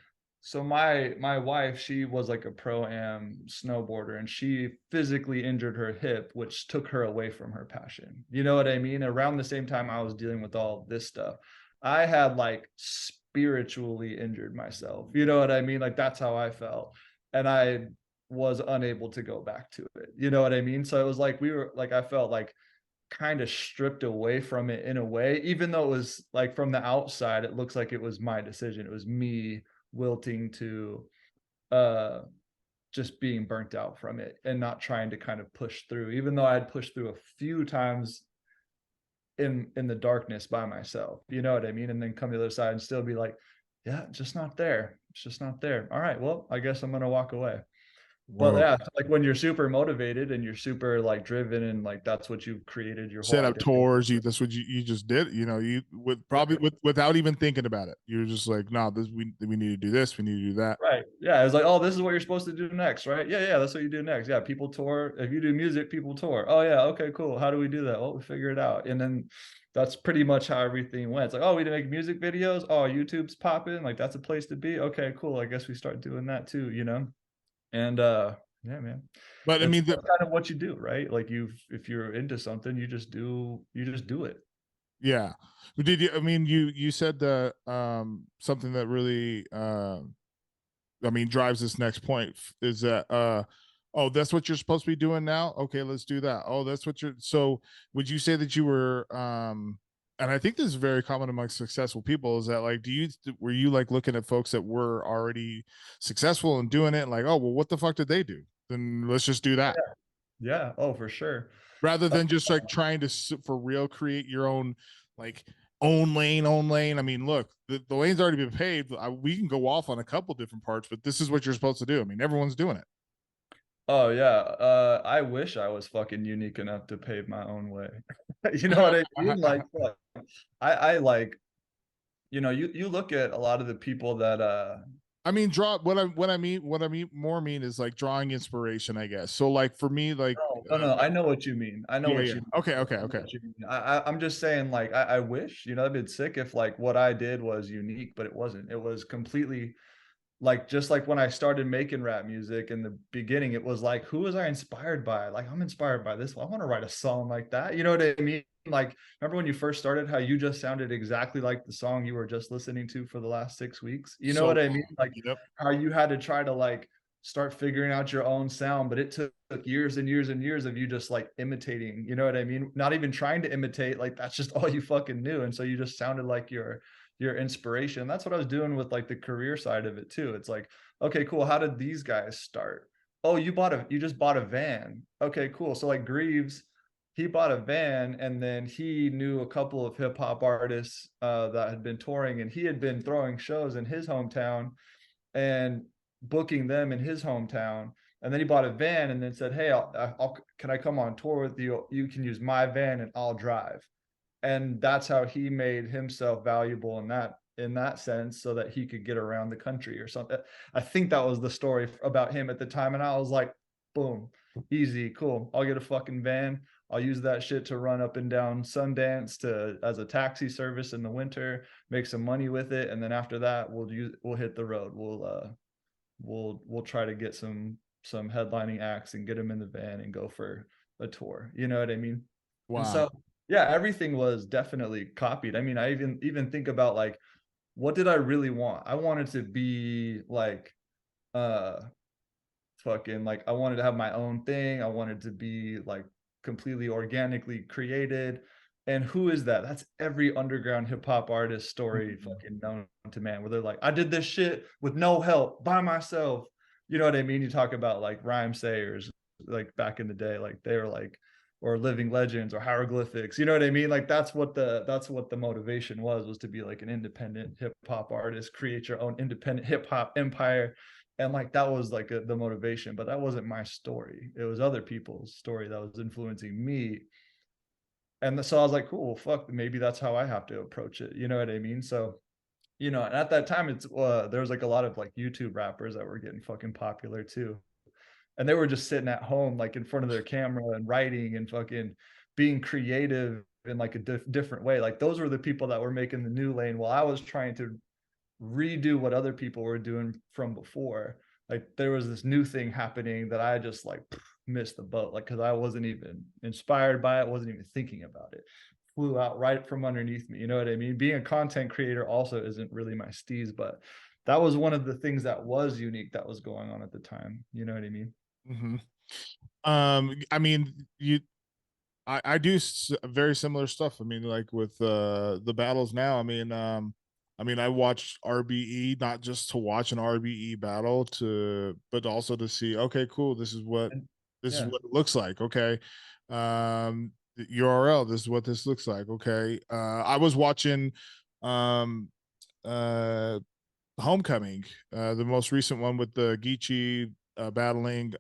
Speaker 3: So my wife, she was like a pro-am snowboarder, and she physically injured her hip, which took her away from her passion. You know what I mean? Around the same time I was dealing with all this stuff, I had like spiritually injured myself. You know what I mean? Like that's how I felt. And I was unable to go back to it. You know what I mean? So it was like we were like I felt like kind of stripped away from it in a way, even though it was like from the outside, it looks like it was my decision. It was me wilting to uh just being burnt out from it and not trying to kind of push through, even though I'd pushed through a few times in the darkness by myself. You know what I mean? And then come to the other side and still be like, yeah, just not there. It's just not there. All right, well, I guess I'm gonna walk away. But
Speaker 1: Whoa.
Speaker 3: yeah, like when you're super motivated and you're super like driven and like that's what you've created your whole
Speaker 1: Set up
Speaker 3: identity.
Speaker 1: tours. That's what you just did. You know, you with probably without even thinking about it. You're just like, no, this we need to do this. We need to do that.
Speaker 3: Right. Yeah. It's like, oh, this is what you're supposed to do next, right? Yeah, yeah, that's what you do next. Yeah, people tour. If you do music, people tour. Oh yeah, okay, cool. How do we do that? Well, we figure it out. And then that's pretty much how everything went. It's like, oh, we didn't make music videos. Oh, YouTube's popping. Like that's a place to be. Okay, cool. I guess we start doing that too, you know? And yeah, man.
Speaker 1: But I
Speaker 3: That's
Speaker 1: mean,
Speaker 3: kind of what you do, right? Like if you're into something, you just do it.
Speaker 1: yeah. Did you? I mean, you said that something that really I mean drives this next point is that oh, that's what you're supposed to be doing now. Okay, let's do that. Oh, that's what you're. So would you say that you were and I think this is very common amongst successful people is that like were you like looking at folks that were already successful and doing it and like, oh well, what the fuck did they do? Then let's just do that
Speaker 3: Yeah. Oh, for sure.
Speaker 1: rather than just like trying to for real create your own like own lane. I mean, look, the lane's already been paved. We can go off on a couple different parts, but this is what you're supposed to do. I mean, everyone's doing it.
Speaker 3: Oh yeah. I wish I was fucking unique enough to pave my own way. You know what I mean? Like fuck. I like, you know, you look at a lot of the people that
Speaker 1: I mean, draw what I mean more mean is like drawing inspiration, I guess. So like for me, like
Speaker 3: no, I know what you mean. I know
Speaker 1: yeah,
Speaker 3: what
Speaker 1: yeah.
Speaker 3: you mean.
Speaker 1: Okay, okay,
Speaker 3: I know
Speaker 1: okay.
Speaker 3: what you mean. I'm just saying, like, I wish, you know, that'd been sick if like what I did was unique, but it wasn't. It was completely like just like when I started making rap music in the beginning, it was like, who was I inspired by? Like, I'm inspired by this. Well, I want to write a song like that. You know what I mean? Like, remember when you first started, how you just sounded exactly like the song you were just listening to for the last 6 weeks? You know
Speaker 1: So
Speaker 3: what I mean? Like,
Speaker 1: yep.
Speaker 3: how you had to try to like start figuring out your own sound, but it took years and years and years of you just like imitating. You know what I mean? Not even trying to imitate. Like, that's just all you fucking knew. And so you just sounded like your inspiration. That's what I was doing with like the career side of it too. It's like, okay, cool. How did these guys start? Oh, you just bought a van. Okay, cool. So like Greaves, he bought a van and then he knew a couple of hip hop artists that had been touring and he had been throwing shows in his hometown and booking them in his hometown. And then he bought a van and then said, hey, can I come on tour with you? You can use my van and I'll drive. And that's how he made himself valuable in that sense, so that he could get around the country or something. I think that was the story about him at the time, and I was like, boom, easy, cool. I'll get a fucking van. I'll use that shit to run up and down Sundance to as a taxi service in the winter, make some money with it, and then after that we'll hit the road. We'll try to get some headlining acts and get them in the van and go for a tour. You know what I mean? And
Speaker 1: Wow.
Speaker 3: so yeah, everything was definitely copied. I mean, I even think about like, what did I really want? I wanted to be like uh fucking like I wanted to have my own thing. I wanted to be like completely organically created. And who is that? That's every underground hip hop artist story fucking known to man, where they're like, I did this shit with no help by myself. You know what I mean? You talk about like rhyme sayers, like back in the day, like they were like, or living legends or hieroglyphics. You know what I mean? Like that's what the motivation was to be like an independent hip hop artist, create your own independent hip hop empire. And like that was like the motivation, but that wasn't my story. It was other people's story that was influencing me. And so I was like, cool, well, fuck, maybe that's how I have to approach it. You know what I mean? So, you know, and at that time, there was like a lot of like YouTube rappers that were getting fucking popular too, and they were just sitting at home like in front of their camera and writing and fucking being creative in like a different way. Like those were the people that were making the new lane while I was trying to redo what other people were doing from before. Like there was this new thing happening that I just like missed the boat, like because I wasn't even inspired by it, wasn't even thinking about it. Flew out right from underneath me. You know what I mean? Being a content creator also isn't really my steez, but that was one of the things that was unique that was going on at the time. You know what I mean?
Speaker 1: Mm-hmm. I mean, I do very similar stuff. I mean, like with the battles now. I mean, I watched RBE not just to watch an RBE battle, but also to see. Okay, cool.
Speaker 3: And
Speaker 1: This is
Speaker 3: yeah,
Speaker 1: what it looks like. Okay, the URL. This is what this looks like. Okay, I was watching, um, uh, Homecoming, the most recent one with the Geechee battling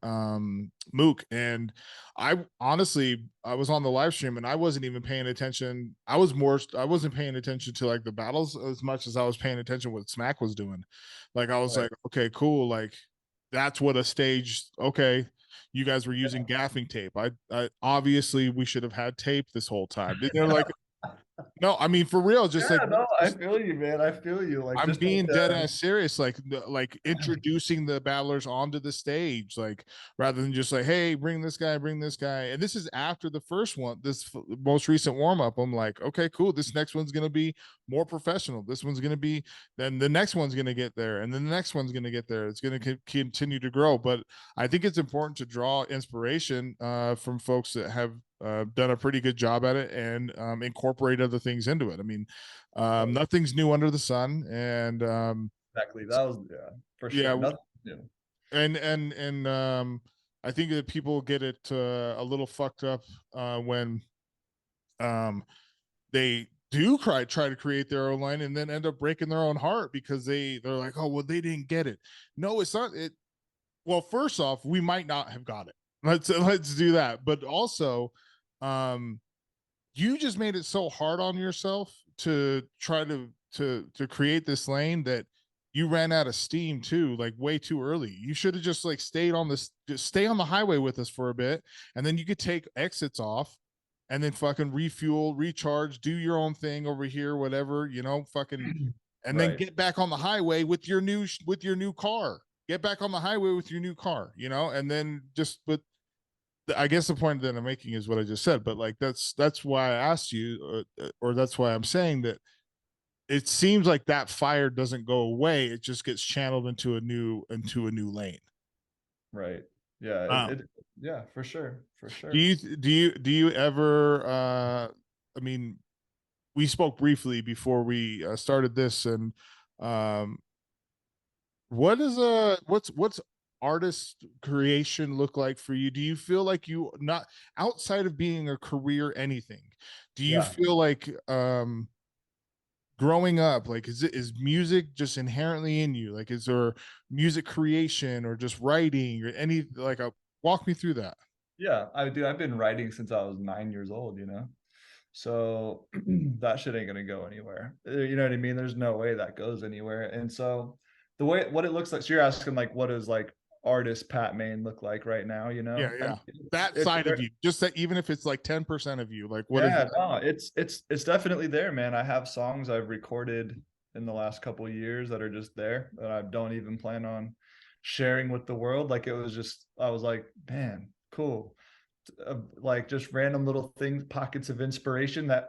Speaker 1: Mook. And I was on the live stream and I wasn't even paying attention. I wasn't paying attention to like the battles as much as I was paying attention what Smack was doing. Like I was
Speaker 3: right.
Speaker 1: like, okay, cool. Like that's what a stage, okay. You guys were using gaffing tape. I obviously we should have had tape this whole time. They're like, no, I mean for real, just like
Speaker 3: Yeah, no, I feel you, man. I feel you. Like
Speaker 1: I'm
Speaker 3: just like
Speaker 1: being dead ass serious, like introducing the battlers onto the stage, like rather than just like, hey, bring this guy, bring this guy. And this is after the first one, this most recent warm up. I'm like, okay, cool. This next one's gonna be more professional. This one's gonna be, then the next one's gonna get there, and then the next one's gonna get there. It's gonna continue to grow. But I think it's important to draw inspiration from folks that have done a pretty good job at it and incorporate other things into it. I mean, nothing's new under the sun, and
Speaker 3: exactly. That was yeah, for
Speaker 1: yeah,
Speaker 3: sure. Nothing new.
Speaker 1: and I think that people get it a little fucked up when um, they do try to create their own line and then end up breaking their own heart because they're like, oh well, they didn't get it. No, it's not it. Well, first off, we might not have got it. Let's do that, but also, um, you just made it so hard on yourself to try to create this lane that you ran out of steam too, like way too early. You should have just like stayed on this, just stay on the highway with us for a bit, and then you could take exits off and then fucking refuel, recharge, do your own thing over here, whatever, fucking, and then
Speaker 3: Right.
Speaker 1: get back on the highway with your new car. Get back on the highway with your new car, and then just but I guess the point that I'm making is what I just said, but like that's why I asked you, or that's why I'm saying that it seems like that fire doesn't go away; it just gets channeled into a new lane.
Speaker 3: Right. Yeah.
Speaker 1: Um,
Speaker 3: yeah, for sure. For
Speaker 1: do
Speaker 3: sure.
Speaker 1: you ever? I mean, we spoke briefly before we started this, and um, what's artist creation look like for you? Do you feel like you not outside of being a career anything? Do you
Speaker 3: Yeah.
Speaker 1: feel like growing up, like is music just inherently in you? Like is there music creation or just writing or any like a walk me through that?
Speaker 3: Yeah. I do. I've been writing since I was 9 years old, you know? So that shit ain't gonna go anywhere. You know what I mean? There's no way that goes anywhere. And so the way what it looks like, so you're asking like what does like artist Pat Maine look like right now, you
Speaker 1: Yeah,
Speaker 3: know? I
Speaker 1: yeah.
Speaker 3: mean
Speaker 1: That
Speaker 3: it's
Speaker 1: side of
Speaker 3: very
Speaker 1: you, just that even if it's like 10% of you, like what is
Speaker 3: yeah,
Speaker 1: that?
Speaker 3: no, it's definitely there, man. I have songs I've recorded in the last couple of years that are just there that I don't even plan on sharing with the world. Like it was just I was like, man, cool. Like just random little things, pockets of inspiration that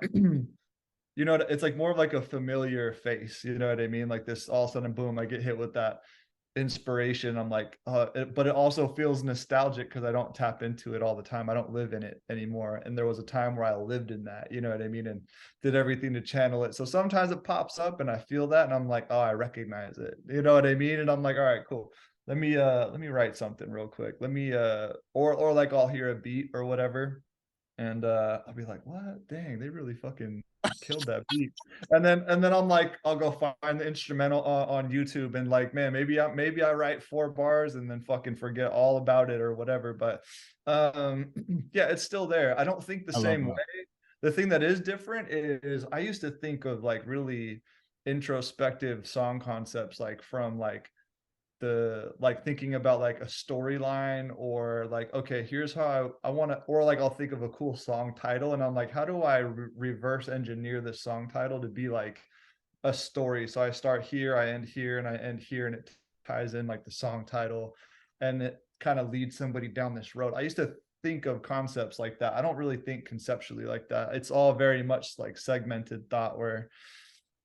Speaker 3: you know, it's like more of like a familiar face. You know what I mean? Like this, all of a sudden, boom, I get hit with that inspiration. I'm like, but it also feels nostalgic because I don't tap into it all the time. I don't live in it anymore. And there was a time where I lived in that, you know what I mean? And did everything to channel it. So sometimes it pops up and I feel that and I'm like, oh, I recognize it. You know what I mean? And I'm like, all right, cool. Let me write something real quick. Or like I'll hear a beat or whatever and I'll be like, "What? Dang, they really fucking killed that beat." And then I'm like, I'll go find the instrumental on YouTube and like, man, maybe I write 4 bars and then fucking forget all about it or whatever. But yeah, it's still there. I don't think the
Speaker 1: I love
Speaker 3: same way.
Speaker 1: that.
Speaker 3: The thing that is different is I used to think of like really introspective song concepts like from like the like thinking about like a storyline or like okay here's how I want to or like I'll think of a cool song title and I'm like how do I reverse engineer this song title to be like a story. So I start here, I end here, and I end here, and it ties in like the song title, and it kind of leads somebody down this road. I used to think of concepts like that. I don't really think conceptually like that. It's all very much like segmented thought where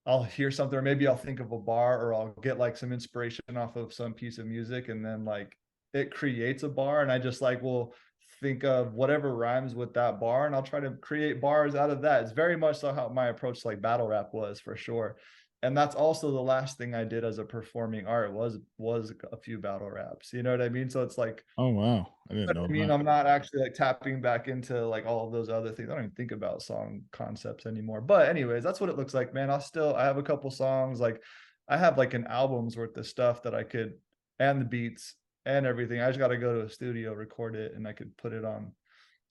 Speaker 3: I'll hear something, or maybe I'll think of a bar, or I'll get like some inspiration off of some piece of music, and then like it creates a bar, and I just like will think of whatever rhymes with that bar, and I'll try to create bars out of that. It's very much so how my approach to like battle rap was, for sure. And that's also the last thing I did as a performing art was a few battle raps. You know what I mean? So it's like,
Speaker 1: Oh wow, I didn't
Speaker 3: but
Speaker 1: know
Speaker 3: I mean,
Speaker 1: that.
Speaker 3: I'm not actually like tapping back into like all of those other things. I don't even think about song concepts anymore. But anyways, that's what it looks like, man. I have a couple songs. Like I have like an album's worth of stuff that I could, and the beats and everything. I just got to go to a studio, record it, and I could put it on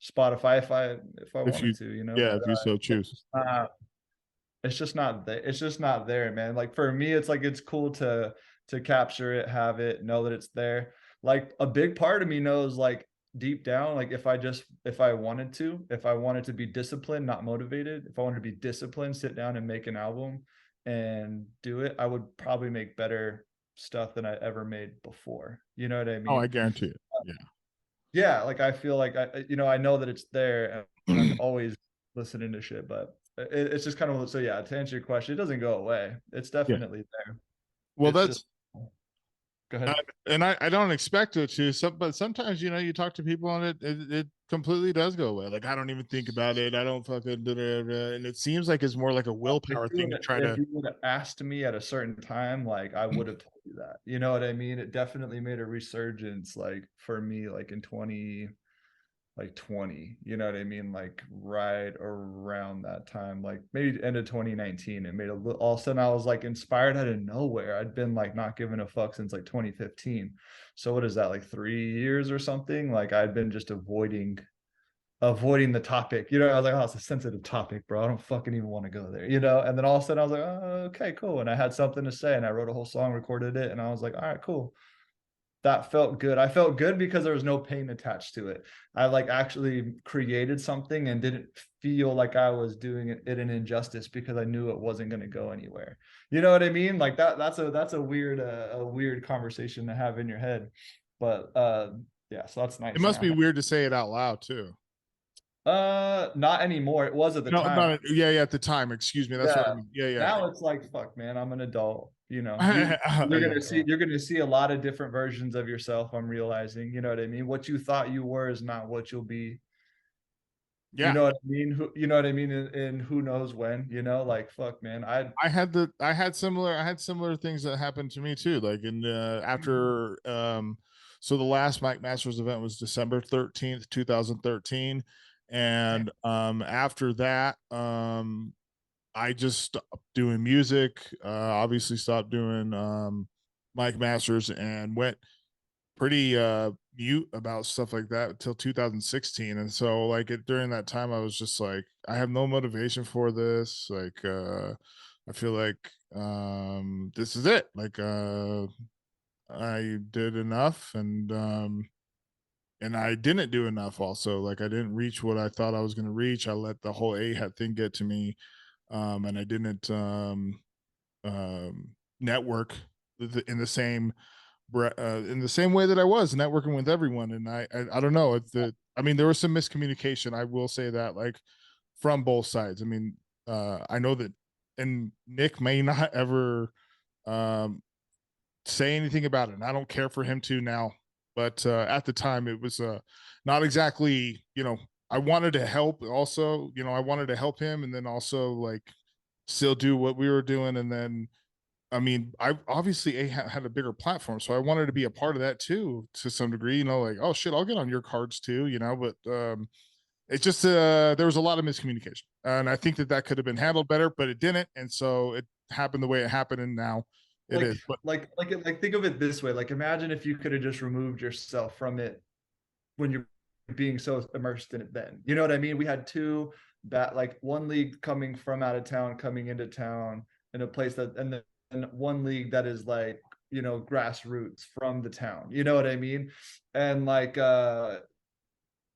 Speaker 3: Spotify if I
Speaker 1: If you,
Speaker 3: wanted to, you know.
Speaker 1: yeah,
Speaker 3: But
Speaker 1: if you so choose.
Speaker 3: it's just not there. It's just not there, man. Like for me, it's like it's cool to capture it, have it, know that it's there. Like a big part of me knows like deep down, like if I wanted to be disciplined, not motivated, if I wanted to be disciplined, sit down and make an album and do it, I would probably make better stuff than I ever made before. You know what I
Speaker 1: Oh, I
Speaker 3: mean?
Speaker 1: guarantee it. Yeah.
Speaker 3: Yeah, like I feel like I know that it's there, and I'm always listening to shit, but it's just kind of so yeah. To answer your question, it doesn't go away. It's
Speaker 1: Yeah.
Speaker 3: definitely there.
Speaker 1: Well,
Speaker 3: It's just
Speaker 1: that's
Speaker 3: go
Speaker 1: uh,
Speaker 3: ahead.
Speaker 1: and I don't expect it to. But sometimes you talk to people and it completely does go away. Like I don't even think about it. I don't fucking da, da, da, and it seems like it's more like a willpower thing to try
Speaker 3: If
Speaker 1: to.
Speaker 3: you would have asked me at a certain time, like I would have told you that. You know what I mean? It definitely made a resurgence, like for me, like in 20, you know what I mean? Like right around that time, like maybe end of 2019, it made a little, all of a sudden I was like inspired out of nowhere. I'd been like not giving a fuck since like 2015. So what is that, like 3 years or something? Like I'd been just avoiding the topic. You know, I was like, oh, it's a sensitive topic, bro. I don't fucking even want to go there, you know? And then all of a sudden I was like, oh, okay, cool. And I had something to say, and I wrote a whole song, recorded it, and I was like, all right, cool. That felt good. I felt good because there was no pain attached to it. I like actually created something and didn't feel like I was doing it an injustice because I knew it wasn't going to go anywhere. You know what I mean? Like that's a weird conversation to have in your head. But yeah, so that's
Speaker 1: It
Speaker 3: nice
Speaker 1: must
Speaker 3: now.
Speaker 1: be weird to say it out loud too.
Speaker 3: Not anymore. It was at the
Speaker 1: No,
Speaker 3: time.
Speaker 1: not yeah, yeah. At the time, excuse me. That's what I
Speaker 3: Yeah.
Speaker 1: mean. Yeah, yeah,
Speaker 3: Now it's like, fuck, man, I'm an adult. You know,
Speaker 1: yeah.
Speaker 3: you're gonna see a lot of different versions of yourself. I'm realizing, you know what I mean? What you thought you were is not what you'll be. You
Speaker 1: Yeah.
Speaker 3: know what I mean? You know what I mean? And who knows when, you know, like fuck, man.
Speaker 1: I had similar things that happened to me too. Like in after so the last Mike Masters event was December 13th, 2013. And after that, I just stopped doing music, obviously stopped doing Mike Masters and went pretty mute about stuff like that until 2016. And so like during that time I was just like I have no motivation for this. Like I feel like this is it. Like I did enough and I didn't do enough also. Like I didn't reach what I thought I was going to reach. I let the whole A hat thing get to me. And I didn't network in the same in the same way that I was networking with everyone. And I don't know. I mean, there was some miscommunication. I will say that, like, from both sides. I mean, I know that, and Nick may not ever um, say anything about it. And I don't care for him to now, but at the time, it was not exactly. I wanted to help. Also, I wanted to help him, and then also like still do what we were doing, and then I mean, I obviously had a bigger platform, so I wanted to be a part of that too, to some degree. Like, oh shit, I'll get on your cards too, But it's just there was a lot of miscommunication, and I think that could have been handled better, but it didn't, and so it happened the way it happened, and now it
Speaker 3: like
Speaker 1: is. But
Speaker 3: think of it this way. Like imagine if you could have just removed yourself from it when you're being so immersed in it then. You know what I mean? We had two like one league coming from out of town, coming into town in a place that, and then one league that is like, grassroots from the town. You know what I mean? And like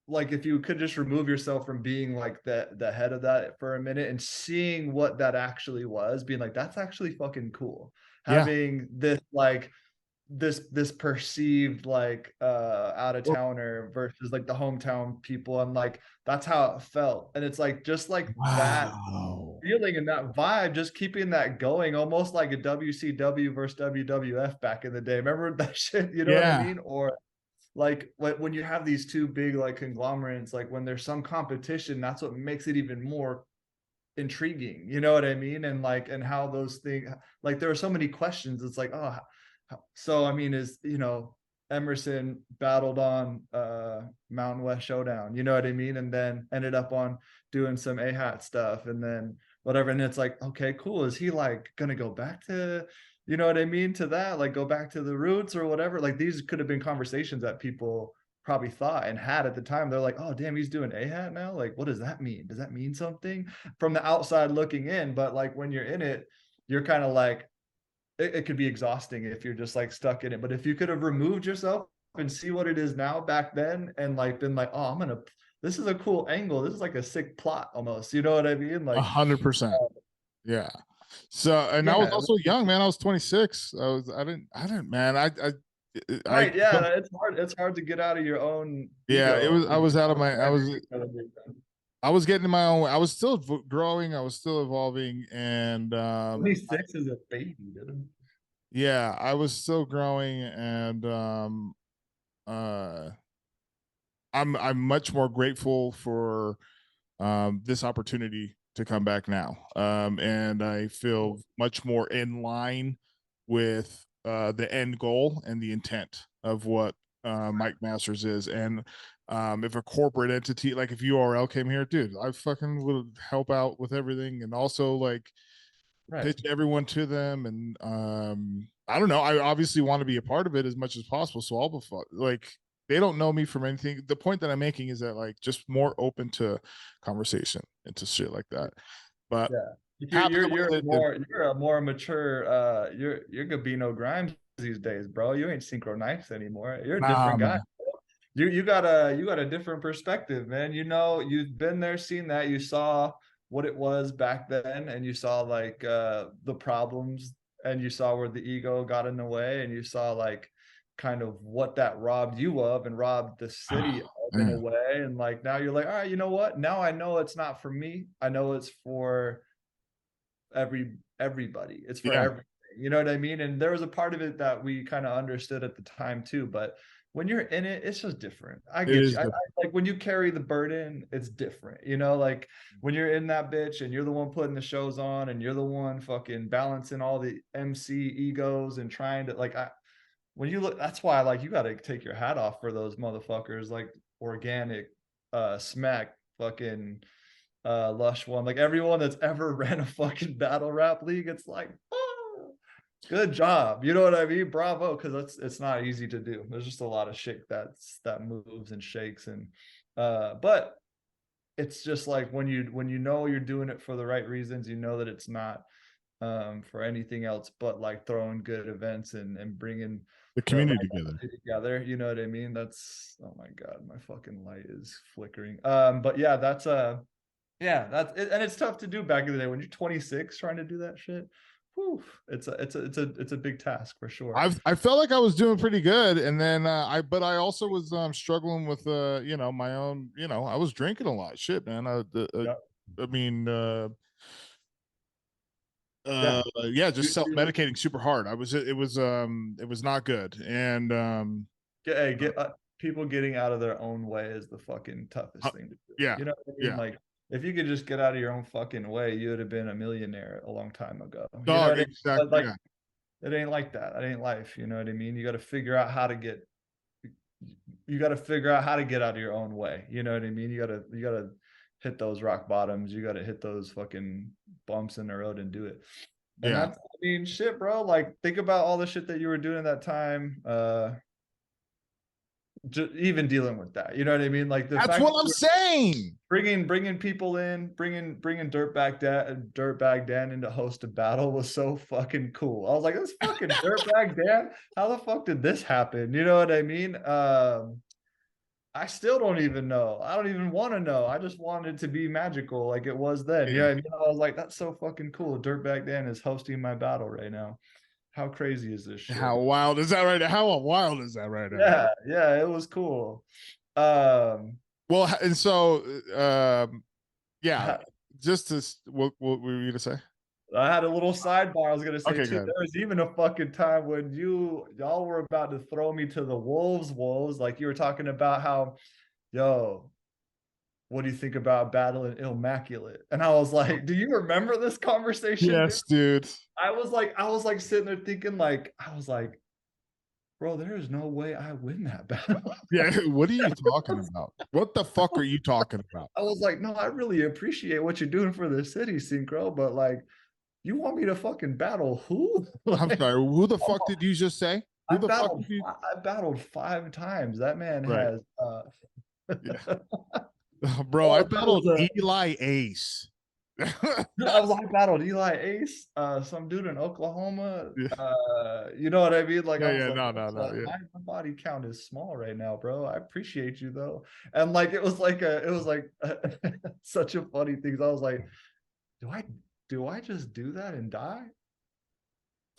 Speaker 3: like if you could just remove yourself from being like the head of that for a minute and seeing what that actually was, being like, that's actually fucking cool.
Speaker 1: Yeah.
Speaker 3: Having this like this perceived like out of
Speaker 1: Well,
Speaker 3: towner versus like the hometown people, and like that's how it felt. And it's like just like that
Speaker 1: wow.
Speaker 3: feeling and that vibe, just keeping that going, almost like a WCW versus WWF back in the day. Remember that shit? You know what I
Speaker 1: Yeah.
Speaker 3: mean? Or like when you have these two big like conglomerates, like when there's some competition, that's what makes it even more intriguing. You know what I mean? And like, and how those things, like there are so many questions. It's like, oh, so I mean, is, you know, Emerson battled on Mountain West Showdown, you know what I mean? And then ended up on doing some AHAT stuff and then whatever. And it's like, okay, cool. Is he like gonna go back to, you know what I mean, to that, like go back to the roots or whatever? Like these could have been conversations that people probably thought and had at the time. They're like, oh damn, he's doing AHAT now. Like, what does that mean? Does that mean something from the outside looking in? But like when you're in it, you're kind of like, it could be exhausting if you're just like stuck in it. But if you could have removed yourself and see what it is now back then, and like been like, oh, this is a cool angle. This is like a sick plot almost. You know what I mean? Like,
Speaker 1: 100%. Yeah. So, and I was
Speaker 3: yeah,
Speaker 1: also young, man. I was 26. I didn't, man. I,
Speaker 3: right. Yeah, it's hard. It's hard to get out of your own
Speaker 1: yeah, it
Speaker 3: ego.
Speaker 1: was, I was out of my, I was getting in my own way. I was still growing. I was still evolving. And,
Speaker 3: 26 is a baby, dude.
Speaker 1: yeah, I was still growing. And, uh, I'm much more grateful for this opportunity to come back now. And I feel much more in line with the end goal and the intent of what Mike Masters is. And if a corporate entity, like if URL came here, dude, I fucking would help out with everything, and also like
Speaker 3: Right.
Speaker 1: pitch everyone to them. And I don't know, I obviously want to be a part of it as much as possible, so I'll be like, they don't know me from anything. The point that I'm making is that like just more open to conversation and to shit like that. But
Speaker 3: Yeah.
Speaker 1: happy
Speaker 3: You're a more mature you're Gabino Grimes these days, bro. You ain't Synchronize anymore. You're a
Speaker 1: nah,
Speaker 3: different guy.
Speaker 1: man.
Speaker 3: You got a different perspective, man. You know, you've been there, seen that. You saw what it was back then, and you saw like the problems, and you saw where the ego got in the way, and you saw like kind of what that robbed you of and robbed the city
Speaker 1: Oh,
Speaker 3: of in a
Speaker 1: man.
Speaker 3: way. And like now you're like, all right, you know what? Now I know it's not for me. I know it's for everybody. It's for
Speaker 1: Yeah,
Speaker 3: everything. You know what I mean? And there was a part of it that we kind of understood at the time too, but when you're in it, it's just different. I
Speaker 1: it
Speaker 3: get
Speaker 1: is
Speaker 3: you. Like when you carry the burden, it's different. You know, like when you're in that bitch and you're the one putting the shows on and you're the one fucking balancing all the MC egos and trying to like, when you look, that's why like you got to take your hat off for those motherfuckers, like organic, smack, fucking Lush One, like everyone that's ever ran a fucking battle rap league. It's like, oh, good job. You know what I mean? Bravo, because it's not easy to do. There's just a lot of shit that moves and shakes, and but it's just like when you know you're doing it for the right reasons, you know that it's not for anything else but like throwing good events and bringing
Speaker 1: the
Speaker 3: the right
Speaker 1: community together.
Speaker 3: together. You know what I mean? That's, oh my god, my fucking light is flickering. But yeah, that's it, and it's tough to do back in the day when you're 26 trying to do that shit. Whew, it's a big task for sure.
Speaker 1: I felt like I was doing pretty good, and then but I also was struggling with you know, my own, you know, I was drinking a lot. Shit, man.
Speaker 3: Yeah,
Speaker 1: I mean,
Speaker 3: yeah.
Speaker 1: yeah, just self-medicating super hard. It was not good. And
Speaker 3: Get people getting out of their own way is the fucking toughest thing to do.
Speaker 1: yeah,
Speaker 3: You know what I mean?
Speaker 1: yeah,
Speaker 3: Like if you could just get out of your own fucking way, you would have been a millionaire a long time ago. You know
Speaker 1: dog,
Speaker 3: what I mean? But
Speaker 1: exactly,
Speaker 3: like
Speaker 1: yeah,
Speaker 3: it ain't like that. That ain't life. You know what I mean? You got to figure out how to get out of your own way. You know what I mean? You gotta hit those rock bottoms. You gotta hit those fucking bumps in the road and do it. And
Speaker 1: yeah.
Speaker 3: that's, I mean, shit, bro. Like think about all the shit that you were doing at that time. Even dealing with that, you know what I mean? Like the
Speaker 1: That's
Speaker 3: fact
Speaker 1: what
Speaker 3: that
Speaker 1: I'm saying.
Speaker 3: bringing people in, bringing Dirtbag Dan in to host a battle was so fucking cool. I was like, this fucking Dirtbag Dan, how the fuck did this happen? You know what I mean? I still don't even know. I don't even want to know. I just wanted to be magical like it was then.
Speaker 1: Yeah.
Speaker 3: Yeah, I was like, that's so fucking cool. Dirtbag Dan is hosting my battle right now. How crazy is this shit?
Speaker 1: How wild is that right now? How wild is that right now?
Speaker 3: Yeah, yeah, it was cool. Um,
Speaker 1: Well, and so, yeah,
Speaker 3: I
Speaker 1: just to, what were you gonna say?
Speaker 3: had a little sidebar I was gonna say
Speaker 1: Okay,
Speaker 3: too.
Speaker 1: good.
Speaker 3: There was even a fucking time when y'all were about to throw me to the wolves. Like you were talking about how, yo, what do you think about battling Immaculate? And I was like, do you remember this conversation, dude?
Speaker 1: Yes, dude.
Speaker 3: I was like sitting there thinking, like, I was like, bro, there is no way I win that battle.
Speaker 1: Yeah, what are you talking about? What the fuck are you talking about?
Speaker 3: I was like, no, I really appreciate what you're doing for the city, Synchro, but like, you want me to fucking battle who?
Speaker 1: I'm
Speaker 3: Like,
Speaker 1: sorry. Who the fuck did you just say? Who the fuck did you?
Speaker 3: I battled 5 times. That man
Speaker 1: Right.
Speaker 3: has
Speaker 1: Yeah. Bro, I
Speaker 3: oh, there was
Speaker 1: battled Eli Ace.
Speaker 3: I was like, I battled Eli Ace, some dude in Oklahoma.
Speaker 1: Yeah,
Speaker 3: You know what I mean? Like,
Speaker 1: yeah,
Speaker 3: I was
Speaker 1: yeah.
Speaker 3: like,
Speaker 1: No, no, no. Yeah.
Speaker 3: my body count is small right now, bro. I appreciate you though. And like, it was like such a funny thing. I was like, do I, do I just do that and die?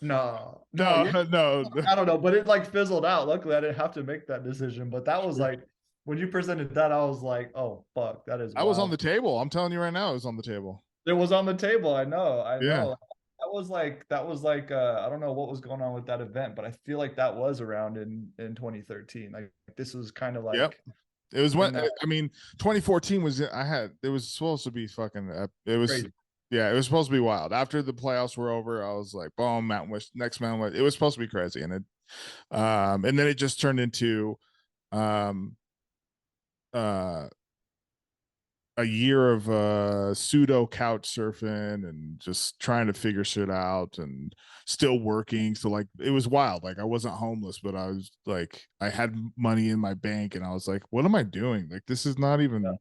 Speaker 3: No,
Speaker 1: No,
Speaker 3: yeah,
Speaker 1: no.
Speaker 3: I don't know, but it like fizzled out. Luckily, I didn't have to make that decision. But that was like, when you presented that, I was like, oh fuck, that is
Speaker 1: I was on
Speaker 3: wild.
Speaker 1: the table. I'm telling you right now, it was on the table.
Speaker 3: It was on the table. I know. I
Speaker 1: Yeah.
Speaker 3: know. That was like I don't know what was going on with that event, but I feel like that was around in 2013. Like this was kind of
Speaker 1: Yep.
Speaker 3: like
Speaker 1: It was
Speaker 3: in
Speaker 1: when
Speaker 3: that
Speaker 1: I mean 2014 was I had it was supposed to be fucking it was
Speaker 3: crazy.
Speaker 1: yeah, it was supposed to be wild. After the playoffs were over, I was like, boom, Mountain West, next Mountain West. It was supposed to be crazy. And then it just turned into um uh a year of pseudo couch surfing and just trying to figure shit out and still working. So like it was wild. Like I wasn't homeless, but I was like I had money in my bank and I was like, what am I doing? Like this is not
Speaker 3: Yeah.
Speaker 1: even I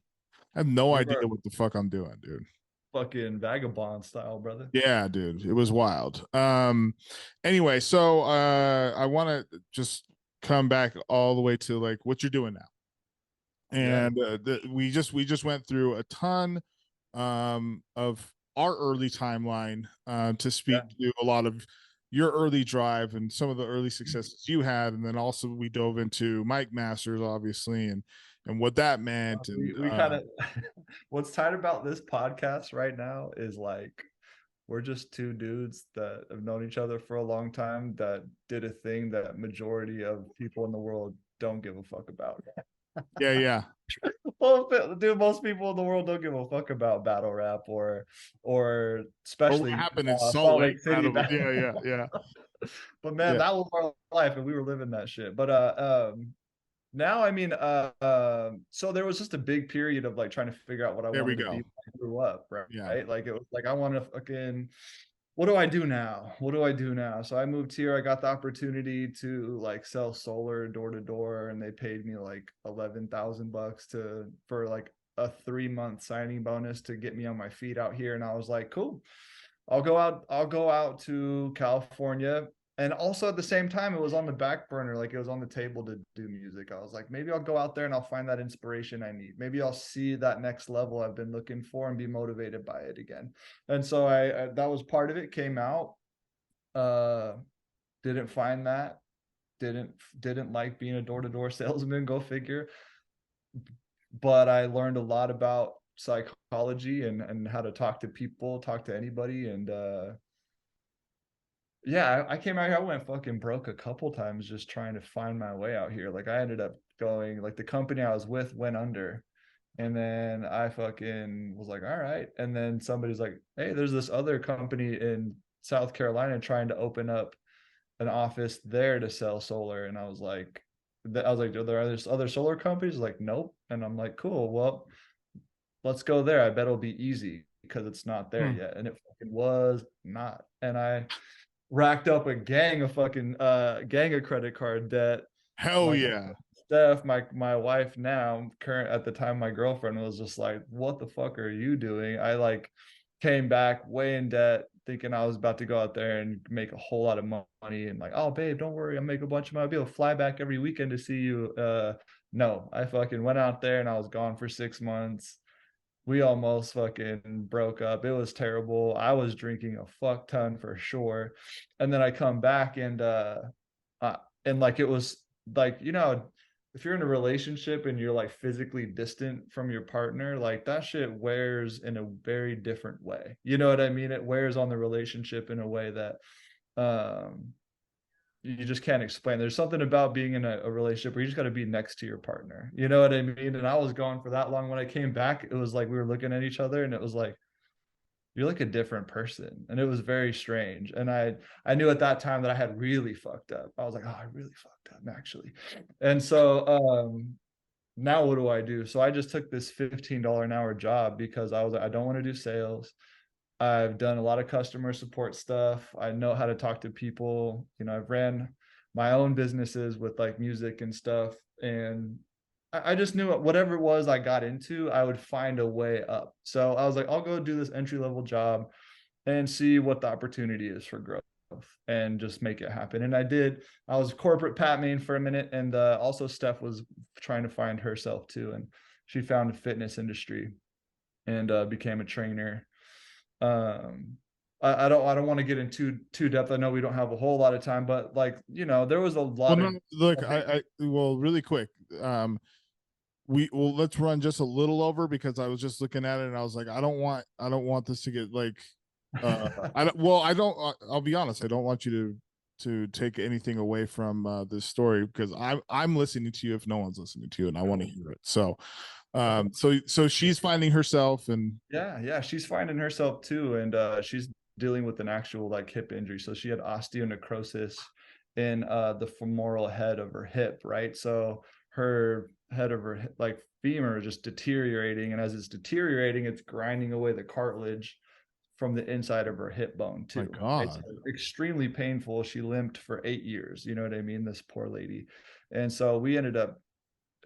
Speaker 1: have no
Speaker 3: We
Speaker 1: idea
Speaker 3: were
Speaker 1: what the fuck I'm doing, dude.
Speaker 3: fucking vagabond style, brother.
Speaker 1: Yeah, dude. It was wild. Anyway, so I want to just come back all the way to like what you're doing now.
Speaker 3: Yeah.
Speaker 1: And we just went through a ton of our early timeline to speak
Speaker 3: Yeah.
Speaker 1: to a lot of your early drive and some of the early successes you had, and then also we dove into Mike Masters, obviously, and what that meant, and
Speaker 3: We kind of what's tight about this podcast right now is like we're just two dudes that have known each other for a long time that did a thing that majority of people in the world don't give a fuck about.
Speaker 1: yeah, yeah,
Speaker 3: Well, dude, most people in the world don't give a fuck about battle rap or
Speaker 1: or what
Speaker 3: especially
Speaker 1: happened in Salt
Speaker 3: Salt
Speaker 1: Lake
Speaker 3: Lake City.
Speaker 1: battle, yeah, yeah, yeah,
Speaker 3: But man,
Speaker 1: yeah.
Speaker 3: that was our life, and we were living that shit. But now I mean, so there was just a big period of like trying to figure out what I
Speaker 1: There we
Speaker 3: wanted to be
Speaker 1: go.
Speaker 3: when I grew up, right?
Speaker 1: Yeah,
Speaker 3: Right? Like it was like I want to fucking what do I do now? What do I do now? So I moved here. I got the opportunity to like sell solar door to door, and they paid me like $11,000 to for like a 3 month signing bonus to get me on my feet out here. And I was like, cool. I'll go out to California. And also at the same time, it was on the back burner, like it was on the table to do music. I was like, maybe I'll go out there and I'll find that inspiration I need. Maybe I'll see that next level I've been looking for and be motivated by it again. And so I that was part of it. Came out, uh, didn't find that, didn't like being a door to door salesman. Go figure. But I learned a lot about psychology and how to talk to people, talk to anybody, and yeah, I came out here. I went fucking broke a couple times just trying to find my way out here. Like I ended up going, like the company I was with went under. And then I fucking was like, all right. And then somebody's like, hey, there's this other company in South Carolina trying to open up an office there to sell solar. And I was like, are there other solar companies? Like, nope. And I'm like, cool. Well, let's go there. I bet it'll be easy because it's not there
Speaker 1: Hmm.
Speaker 3: yet. And it fucking was not. And I racked up a gang of credit card debt.
Speaker 1: hell
Speaker 3: My
Speaker 1: yeah.
Speaker 3: Steph, my wife now, current at the time, my girlfriend was just like, "What the fuck are you doing?" I like came back way in debt, thinking I was about to go out there and make a whole lot of money, and like, "Oh, babe, don't worry, I'll make a bunch of money. I'll be able to fly back every weekend to see you." No, I fucking went out there and I was gone for 6 months. We almost fucking broke up. It was terrible. I was drinking a fuck ton for sure. And then I come back and like it was like, you know, if you're in a relationship and you're like physically distant from your partner, like that shit wears in a very different way. You know what I mean? It wears on the relationship in a way that um you just can't explain. There's something about being in a relationship where you just got to be next to your partner. You know what I mean? And I was gone for that long. When I came back, it was like we were looking at each other and it was like, you're like a different person. And it was very strange. And I knew at that time that I had really fucked up. I was like, oh, I really fucked up actually. And so now what do I do? So I just took this $15 an hour job because I was like, I don't want to do sales. I've done a lot of customer support stuff. I know how to talk to people. You know, I've ran my own businesses with like music and stuff. And I just knew whatever it was I got into, I would find a way up. So I was like, I'll go do this entry level job and see what the opportunity is for growth and just make it happen. And I did. I was corporate Pat Maine for a minute. And also Steph was trying to find herself too. And she found the fitness industry and became a trainer. I don't want to get into too depth. I know we don't have a whole lot of time, but like, you know, there was a
Speaker 1: Well,
Speaker 3: lot
Speaker 1: no,
Speaker 3: of
Speaker 1: look, well, really quick. Let's run just a little over because I was just looking at it and I was like, I don't want this to get like, I'll be honest. I don't want you to take anything away from this story because I'm listening to you if no one's listening to you and I want to hear it. So, so she's finding herself and
Speaker 3: yeah, she's finding herself too. And she's dealing with an actual like hip injury. So she had osteonecrosis in the femoral head of her hip, right? So her head of her like femur is just deteriorating. And as it's deteriorating, it's grinding away the cartilage from the inside of her hip bone
Speaker 1: my
Speaker 3: too. It's
Speaker 1: God.
Speaker 3: extremely painful. She limped for 8 years. You know what I mean? This poor lady. And so we ended up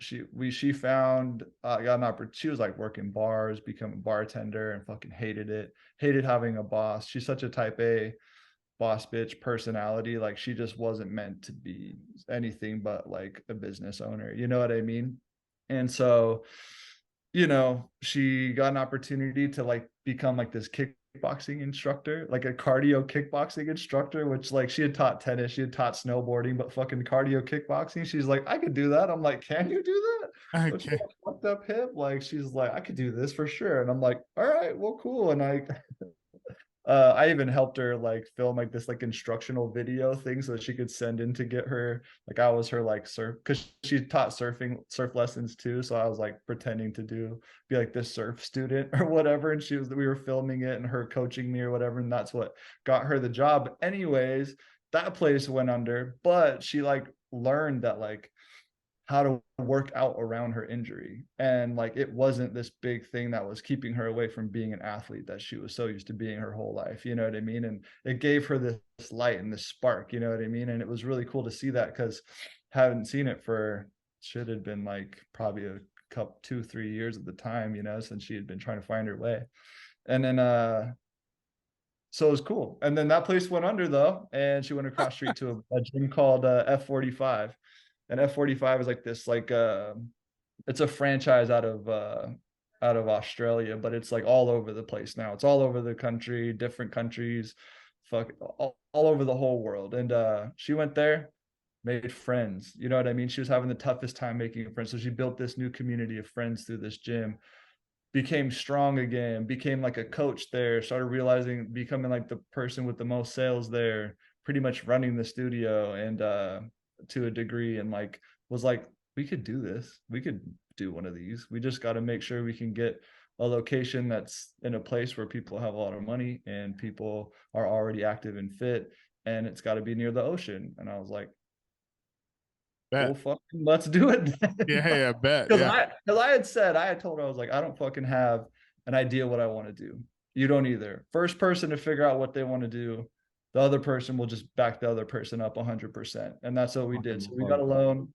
Speaker 3: she found got an opportunity. She was like working bars, become a bartender, and fucking hated it. Hated having a boss. She's such a type A boss bitch personality. Like she just wasn't meant to be anything but like a business owner. You know what I mean? And so, you know, she got an opportunity to like become like this kickboxing instructor, like a cardio kickboxing instructor, which like she had taught tennis, she had taught snowboarding, but fucking cardio kickboxing. She's like, I could do that. I'm like, can you do that? Don't you
Speaker 1: Okay.
Speaker 3: have a fucked up hip? Like, she's like, I could do this for sure. And I'm like, all right, well, cool. And I even helped her like film like this like instructional video thing so that she could send in to get her like I was her like surf because she taught surf lessons too. So I was like pretending to be like this surf student or whatever. And we were filming it and her coaching me or whatever. And that's what got her the job. Anyways, that place went under, but she like learned that like how to work out around her injury. And like it wasn't this big thing that was keeping her away from being an athlete that she was so used to being her whole life. You know what I mean? And it gave her this light and this spark, you know what I mean? And it was really cool to see that because haven't seen it for should have been like probably a couple 2-3 years at the time, you know, since she had been trying to find her way. And then so it was cool. And then that place went under though, and she went across street to a gym called F45. And F45 is like this like it's a franchise out of Australia, but it's like all over the place now. It's all over the country, different countries, fuck all over the whole world. And she went there, made friends. You know what I mean? She was having the toughest time making friends. So she built this new community of friends through this gym, became strong again, became like a coach there, started realizing becoming like the person with the most sales there, pretty much running the studio and to a degree, and like was like, we could do this. We could do one of these. We just got to make sure we can get a location that's in a place where people have a lot of money and people are already active and fit, and it's got to be near the ocean. And I was like, well,
Speaker 1: Bet.
Speaker 3: fucking let's do it.
Speaker 1: Yeah, bet.
Speaker 3: Because
Speaker 1: Yeah.
Speaker 3: I had told her, I was like, I don't fucking have an idea what I want to do. You don't either. First person to figure out what they want to do, the other person will just back the other person up 100%. And that's what we did. So we got a loan,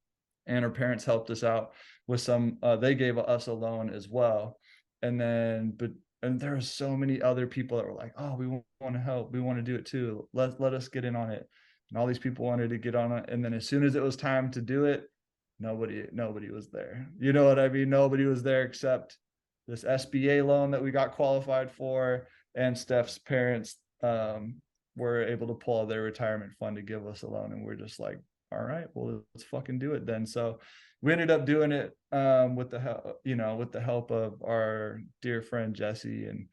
Speaker 3: and our parents helped us out with some, they gave us a loan as well. And then, and there were so many other people that were like, oh, we want to help. We want to do it too. Let us get in on it. And all these people wanted to get on it. And then as soon as it was time to do it, nobody was there. You know what I mean? Nobody was there except this SBA loan that we got qualified for, and Steph's parents were able to pull out their retirement fund to give us a loan, and we're just like, all right, well, let's fucking do it then. So we ended up doing it with the help, with the help of our dear friend Jesse, and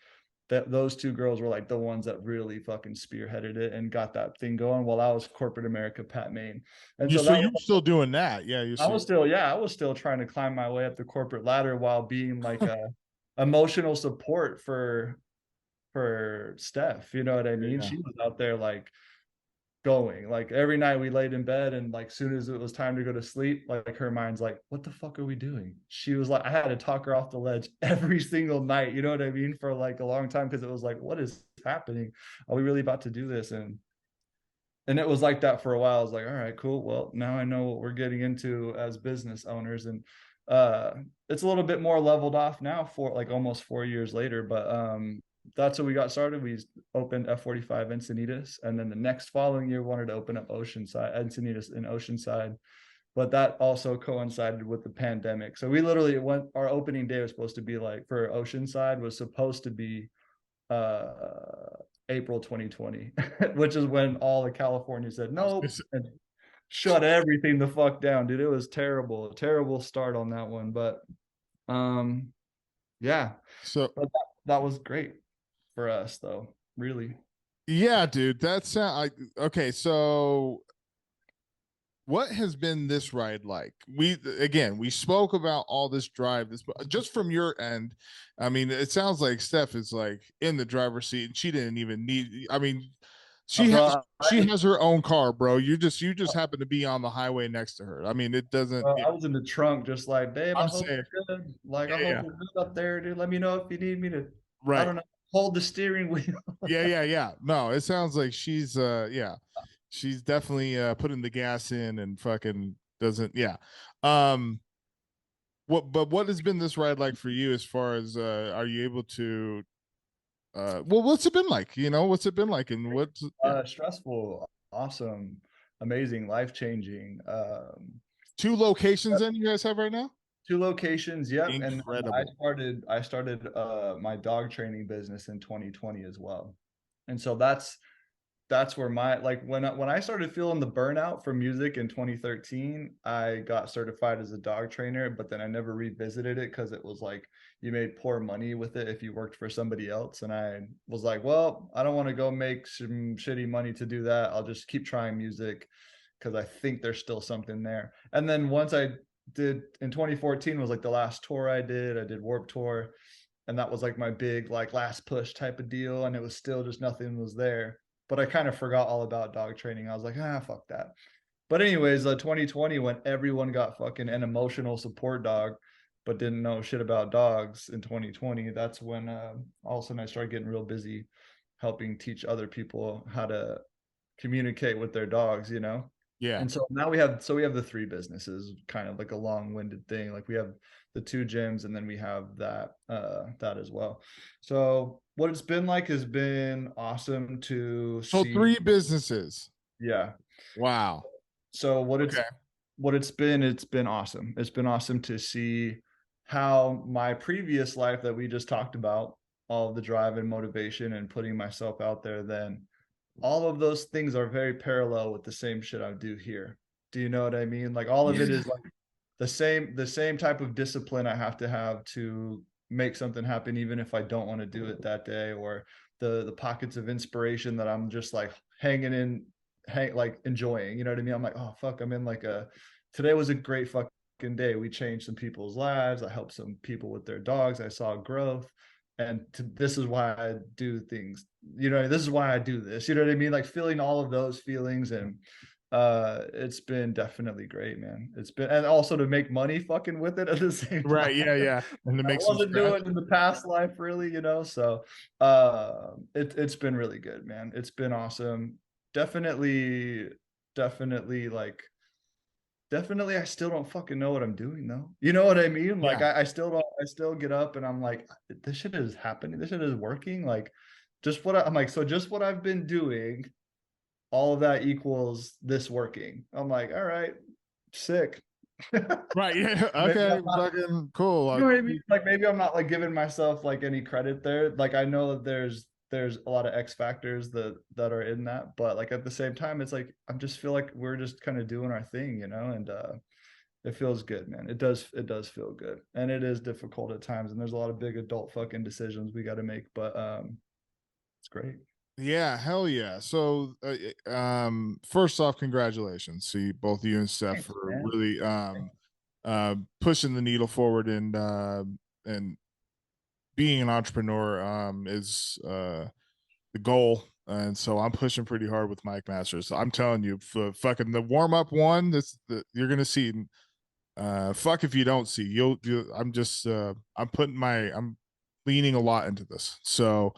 Speaker 3: those two girls were like the ones that really fucking spearheaded it and got that thing going, while I was corporate America Pat Maine. And so
Speaker 1: you're still doing that. Yeah.
Speaker 3: I was still trying to climb my way up the corporate ladder while being like a emotional support for Steph. You know what I mean?
Speaker 1: Yeah.
Speaker 3: She was out there like going, like every night we laid in bed, and like soon as it was time to go to sleep, like her mind's like, what the fuck are we doing? She was like, I had to talk her off the ledge every single night, you know what I mean, for like a long time, because it was like, what is happening? Are we really about to do this? And it was like that for a while. I was like, all right, cool, well, now I know what we're getting into as business owners. And it's a little bit more leveled off now, for like almost 4 years later, but that's how we got started. We opened F45 Encinitas, and then the next following year wanted to open up Encinitas in Oceanside, but that also coincided with the pandemic. So we literally went, our opening day was supposed to be like, for Oceanside was supposed to be April 2020, which is when all of California said nope and shut everything the fuck down, dude. It was terrible start on that one, but yeah,
Speaker 1: So
Speaker 3: that was great for us though, really.
Speaker 1: yeah, dude, that's okay. So what has been this ride like? We spoke about all this drive, this just from your end. I mean, it sounds like Steph is like in the driver's seat, and she didn't even need. I mean, she has her own car, bro. You just happen to be on the highway next to her. I mean, it doesn't.
Speaker 3: I was in the trunk, just like, babe, I hope
Speaker 1: saying,
Speaker 3: you're good. Like,
Speaker 1: yeah,
Speaker 3: I hope you're good up there, dude. Let me know if you need me to.
Speaker 1: right.
Speaker 3: I don't know, hold the steering wheel.
Speaker 1: Yeah. No, it sounds like she's she's definitely putting the gas in and fucking doesn't. Yeah. What has been this ride like for you, as far as are you able to well, what's it been like? What's it been like, and what's
Speaker 3: Stressful, awesome, amazing, life-changing.
Speaker 1: 2 locations then you guys have right now?
Speaker 3: 2 locations, yep.
Speaker 1: Incredible.
Speaker 3: And I started my dog training business in 2020 as well. And so that's where my, like, when I started feeling the burnout from music in 2013, I got certified as a dog trainer, but then I never revisited it, because it was like you made poor money with it if you worked for somebody else. And I was like, well, I don't want to go make some shitty money to do that. I'll just keep trying music, because I think there's still something there. And then once I did, in 2014 was like the last tour I did Warped Tour, and that was like my big like last push type of deal, and it was still just nothing was there. But I kind of forgot all about dog training. I was like, fuck that. But anyways, 2020, when everyone got fucking an emotional support dog, but didn't know shit about dogs in 2020, that's when all of a sudden I started getting real busy helping teach other people how to communicate with their dogs,
Speaker 1: Yeah.
Speaker 3: And so now we have the 3 businesses, kind of like a long-winded thing. Like we have the 2 gyms, and then we have that as well. So what it's been like has been awesome to
Speaker 1: So
Speaker 3: see.
Speaker 1: 3 businesses.
Speaker 3: Yeah.
Speaker 1: Wow.
Speaker 3: So it's been awesome. It's been awesome to see how my previous life that we just talked about, all of the drive and motivation and putting myself out there, then all of those things are very parallel with the same shit I do here. Do you know what I mean? Like all of it is like the same type of discipline I have to make something happen, even if I don't want to do it that day, or the pockets of inspiration that I'm just like like enjoying, you know what I mean? I'm like, oh fuck, I'm in like today was a great fucking day. We changed some people's lives. I helped some people with their dogs. I saw growth. And this is why I do things, this is why I do this, you know what I mean? Like feeling all of those feelings, and it's been definitely great, man. It's been, and also to make money fucking with it at the same time.
Speaker 1: Right. Yeah. And to
Speaker 3: I
Speaker 1: make some
Speaker 3: wasn't
Speaker 1: scratch.
Speaker 3: doing in the past life, really, so it's been really good, man. It's been awesome. Definitely like definitely I still don't fucking know what I'm doing though. You know what I mean? Like
Speaker 1: Yeah.
Speaker 3: I still don't, I still get up and I'm like, this shit is happening, this shit is working. Like just I'm like, so just what I've been doing, all of that equals this working. I'm like, all right, sick.
Speaker 1: Right. Yeah.
Speaker 3: Maybe
Speaker 1: Okay.
Speaker 3: I'm not,
Speaker 1: Fucking cool.
Speaker 3: you know what I mean? Like maybe I'm not like giving myself like any credit there. Like I know that there's a lot of X factors that are in that, but like at the same time, it's like I just feel like we're just kind of doing our thing, you know, and it feels good, man. It does feel good. And it is difficult at times, and there's a lot of big adult fucking decisions we got to make, but it's great.
Speaker 1: Yeah, hell yeah. So first off, congratulations. See both you and Steph
Speaker 3: Thanks,
Speaker 1: for
Speaker 3: man.
Speaker 1: really pushing the needle forward and being an entrepreneur is the goal. And so I'm pushing pretty hard with Mike Masters. So I'm telling you, for fucking the warm up one, you're gonna see. Fuck if you don't see. I'm just I'm leaning a lot into this. So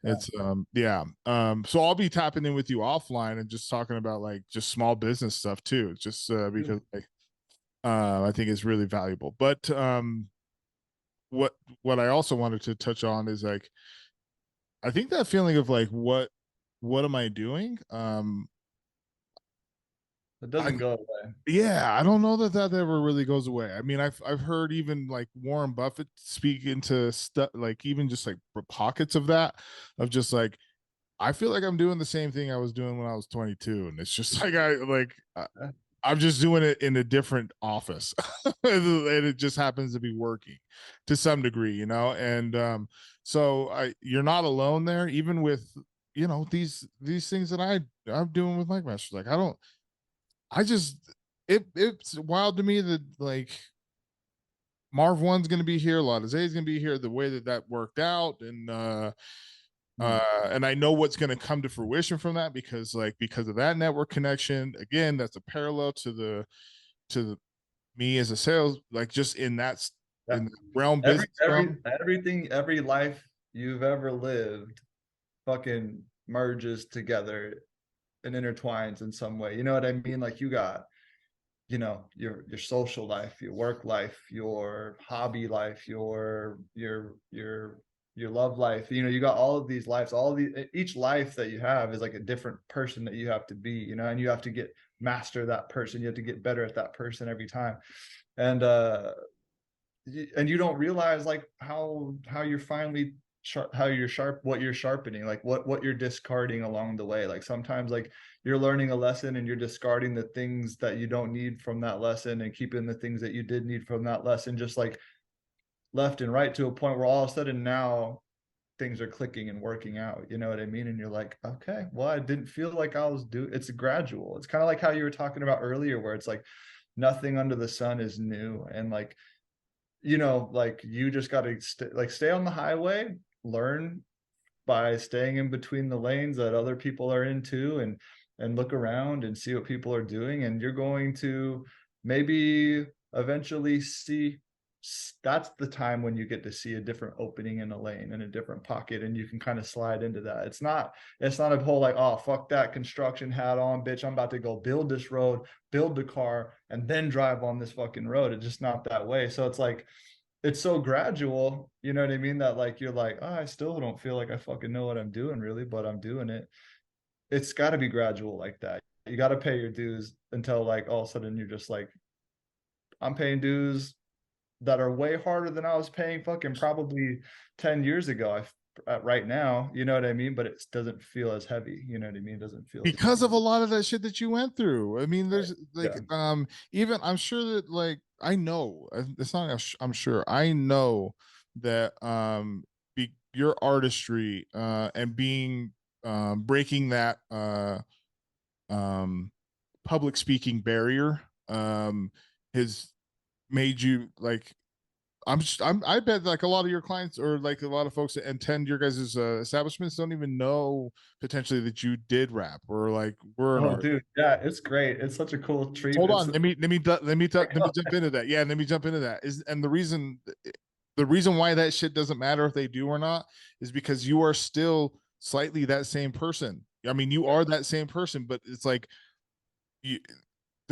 Speaker 1: it's yeah. So I'll be tapping in with you offline and just talking about like just small business stuff too. Just because like, I think it's really valuable. But what I also wanted to touch on is like I think that feeling of like what am I doing?
Speaker 3: It
Speaker 1: I
Speaker 3: doesn't go away.
Speaker 1: Yeah, I don't know that that ever really goes away. I mean, I've heard even like Warren Buffett speak into stuff like even just like pockets of that of just like I feel like I'm doing the same thing I was doing when I was 22, and it's just like I'm just doing it in a different office, and it just happens to be working to some degree, you know. And so you're not alone there, even with these things that I'm doing with Mike Masters. Like I just it's wild to me that like Marv One's going to be here, Lotta Zay's going to be here. The way that that worked out, and I know what's going to come to fruition from that because of that network connection. Again, that's a parallel to me as a sales like just
Speaker 3: Yeah.
Speaker 1: in the realm
Speaker 3: Every
Speaker 1: business
Speaker 3: every
Speaker 1: realm.
Speaker 3: everything, every life you've ever lived fucking merges together and intertwines in some way. You know what I mean? Like you got, your social life, your work life, your hobby life, your love life. You got all of these lives, each life that you have is like a different person that you have to be, and you have to master that person. You have to get better at that person every time. And and you don't realize like how you're finally how you're sharp, what you're sharpening, like what you're discarding along the way. Like sometimes like you're learning a lesson and you're discarding the things that you don't need from that lesson and keeping the things that you did need from that lesson, just like left and right, to a point where all of a sudden now things are clicking and working out. You know what I mean? And you're like, okay, well, I didn't feel like I was doing. It's gradual. It's kind of like how you were talking about earlier, where it's like nothing under the sun is new. And like, like you just got to stay on the highway, learn by staying in between the lanes that other people are in too, and look around and see what people are doing. And you're going to maybe eventually see, that's the time when you get to see a different opening in a lane, in a different pocket, and you can kind of slide into that. It's not a whole like, oh fuck that construction hat on, bitch, I'm about to go build this road, build the car, and then drive on this fucking road. It's just not that way. So it's like it's so gradual, you know what I mean, that like you're like, oh, I still don't feel like I fucking know what I'm doing really, but I'm doing it. It's got to be gradual like that. You got to pay your dues until like all of a sudden you're just like, I'm paying dues that are way harder than I was paying fucking probably 10 years ago. Right now, you know what I mean? But it doesn't feel as heavy. You know what I mean? It doesn't feel as
Speaker 1: Because
Speaker 3: heavy.
Speaker 1: of a lot of that shit that you went through. I mean,
Speaker 3: Right.
Speaker 1: there's like
Speaker 3: Yeah.
Speaker 1: even I'm sure that like I know it's not I'm sure I know that your artistry and being breaking that um public speaking barrier has made you like I bet like a lot of your clients or like a lot of folks that attend your guys' establishments don't even know potentially that you did rap or like were an
Speaker 3: Oh,
Speaker 1: art.
Speaker 3: dude. Yeah, it's great. It's such a cool treat.
Speaker 1: Hold
Speaker 3: It's
Speaker 1: on, let me jump into that. Yeah, let me jump into that. Is and the reason why that shit doesn't matter if they do or not is because you are still slightly that same person. I mean, you are that same person, but it's like you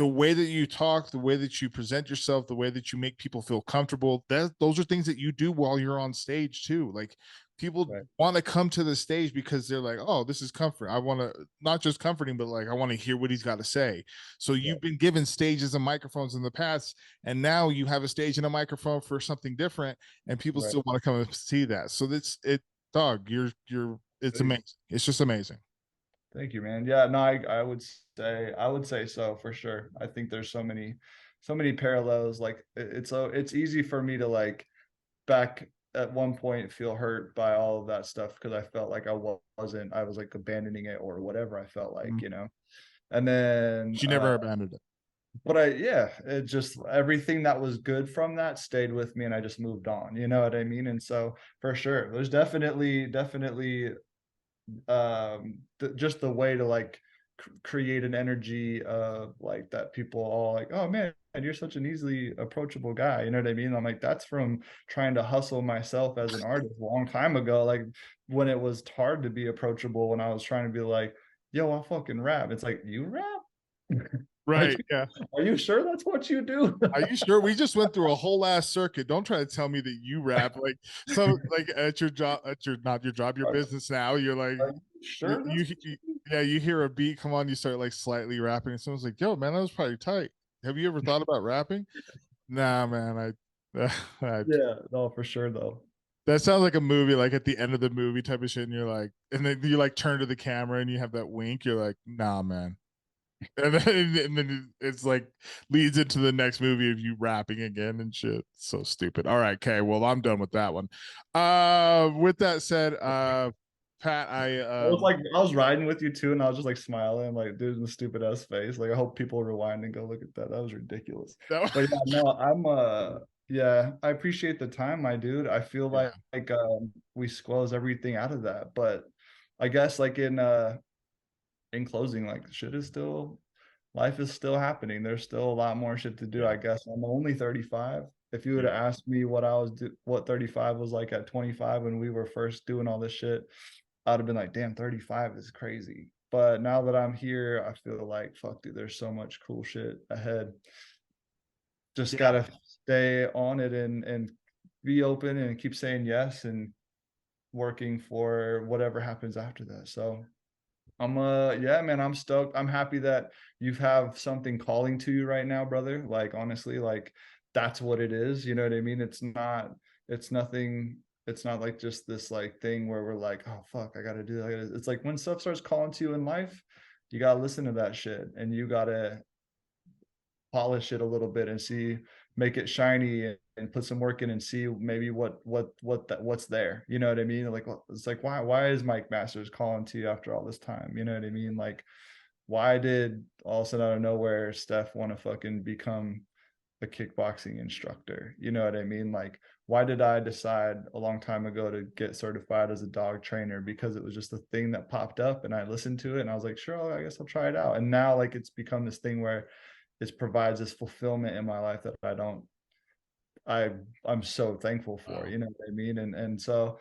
Speaker 1: the way that you talk, the way that you present yourself, the way that you make people feel comfortable, those are things that you do while you're on stage too. Like people
Speaker 3: Right.
Speaker 1: want to come to the stage because they're like, oh, this is comfort. I want to, not just comforting, but like I want to hear what he's got to say. So you've been given stages and microphones in the past, and now you have a stage and a microphone for something different, and people
Speaker 3: Right.
Speaker 1: still want to come and see that. So that's it, dog. It's amazing. It's just amazing.
Speaker 3: Thank you, man. Yeah, no, I would say so for sure. I think there's so many parallels. Like it's easy for me to like back at one point feel hurt by all of that stuff because I felt like I was like abandoning it or whatever I felt like,
Speaker 1: Mhm.
Speaker 3: you know. And then
Speaker 1: She never abandoned it.
Speaker 3: but it just everything that was good from that stayed with me and I just moved on, you know what I mean? And so for sure, there's definitely just the way to like create an energy of like that people all like, oh man, you're such an easily approachable guy, you know what I mean? I'm like, that's from trying to hustle myself as an artist a long time ago, like when it was hard to be approachable, when I was trying to be like, yo, I fucking rap. It's like, you rap? Like,
Speaker 1: Right. Yeah.
Speaker 3: are you sure that's what you do?
Speaker 1: Are you sure? We just went through a whole ass circuit. Don't try to tell me that you rap like so like at your job, at your not your job, your business now. You're like
Speaker 3: Are you sure that's what you do?
Speaker 1: yeah, you hear a beat come on, you start like slightly rapping, and someone's like, "Yo, man, that was probably tight." Have you ever thought about rapping? Nah, man. I
Speaker 3: Yeah, no, for sure though.
Speaker 1: that sounds like a movie, like at the end of the movie type of shit, and you're like, and then you like turn to the camera and you have that wink. You're like, nah, man. And then it's like leads into the next movie of you rapping again and shit. So stupid. All right, okay. Well, I'm done with that one. With that said, Pat,
Speaker 3: I was like, I was riding with you too, and I was just like smiling, I'm like, dude, the stupid ass face. Like, I hope people rewind and go look at that. That was ridiculous.
Speaker 1: that,
Speaker 3: But yeah, no, yeah, I appreciate the time, my dude. I feel
Speaker 1: yeah,
Speaker 3: like we squeeze everything out of that. But I guess like in closing, like shit is still life is still happening. There's still a lot more shit to do.
Speaker 1: yeah,
Speaker 3: I guess I'm only 35. If you would have
Speaker 1: yeah,
Speaker 3: asked me what 35 was like at 25 when we were first doing all this shit, I'd have been like, damn, 35 is crazy. But now that I'm here, I feel like, fuck, dude, there's so much cool shit ahead. Just
Speaker 1: yeah.
Speaker 3: gotta stay on it and be open and keep saying yes and working for whatever happens after that. So I'm yeah, man, I'm stoked. I'm happy that you have something calling to you right now, brother. Like honestly, like that's what it is. You know what I mean? It's nothing, it's not like just this like thing where we're like, oh fuck, I gotta do that. It's like when stuff starts calling to you in life, you gotta listen to that shit and you gotta polish it a little bit and see, make it shiny and put some work in and see maybe what's there. You know what I mean? Like it's like why is Mike Masters calling to you after all this time? You know what I mean? Like why did all of a sudden out of nowhere Steph want to fucking become a kickboxing instructor? You know what I mean? Like why did I decide a long time ago to get certified as a dog trainer? Because it was just a thing that popped up and I listened to it and I was like, sure, I guess I'll try it out. And now like it's become this thing where it provides this fulfillment in my life that I'm so thankful for,
Speaker 1: Wow.
Speaker 3: you know what I mean? And so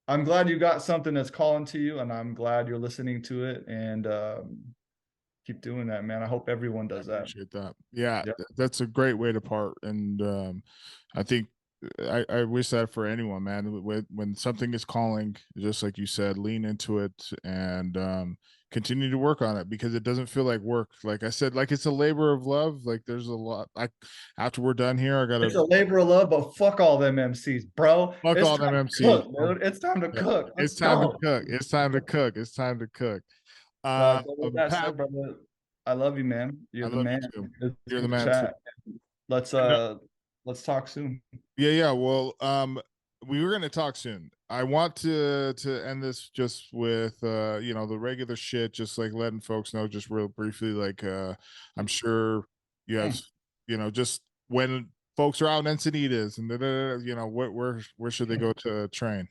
Speaker 3: I'm glad you got something that's calling to you and I'm glad you're listening to it and keep doing that, man. I hope everyone
Speaker 1: I
Speaker 3: does that.
Speaker 1: appreciate that. Yeah,
Speaker 3: Yeah.
Speaker 1: that's a great way to part. And I think I wish that for anyone, man. When something is calling, just like you said, lean into it and continue to work on it because it doesn't feel like work. Like I said, like it's a labor of love. Like there's a lot. I After we're done here, I gotta
Speaker 3: It's a labor of love, but fuck all them MCs, bro.
Speaker 1: fuck
Speaker 3: It's
Speaker 1: all them
Speaker 3: time to
Speaker 1: MCs.
Speaker 3: cook, dude. It's time to
Speaker 1: Yeah.
Speaker 3: cook. Let's
Speaker 1: It's time to
Speaker 3: go.
Speaker 1: cook. It's time to cook. It's time to cook.
Speaker 3: No, so with that
Speaker 1: Pat,
Speaker 3: said, brother, I love you, man.
Speaker 1: I
Speaker 3: You're the
Speaker 1: love you
Speaker 3: man.
Speaker 1: too.
Speaker 3: It's
Speaker 1: You're the
Speaker 3: good to
Speaker 1: man too.
Speaker 3: chat. Let's
Speaker 1: And,
Speaker 3: let's talk soon.
Speaker 1: yeah, yeah. Well, we were gonna talk soon. I want to end this just with the regular shit, just like letting folks know just real briefly. Like I'm sure you have just when folks are out in Encinitas and where should they go to train?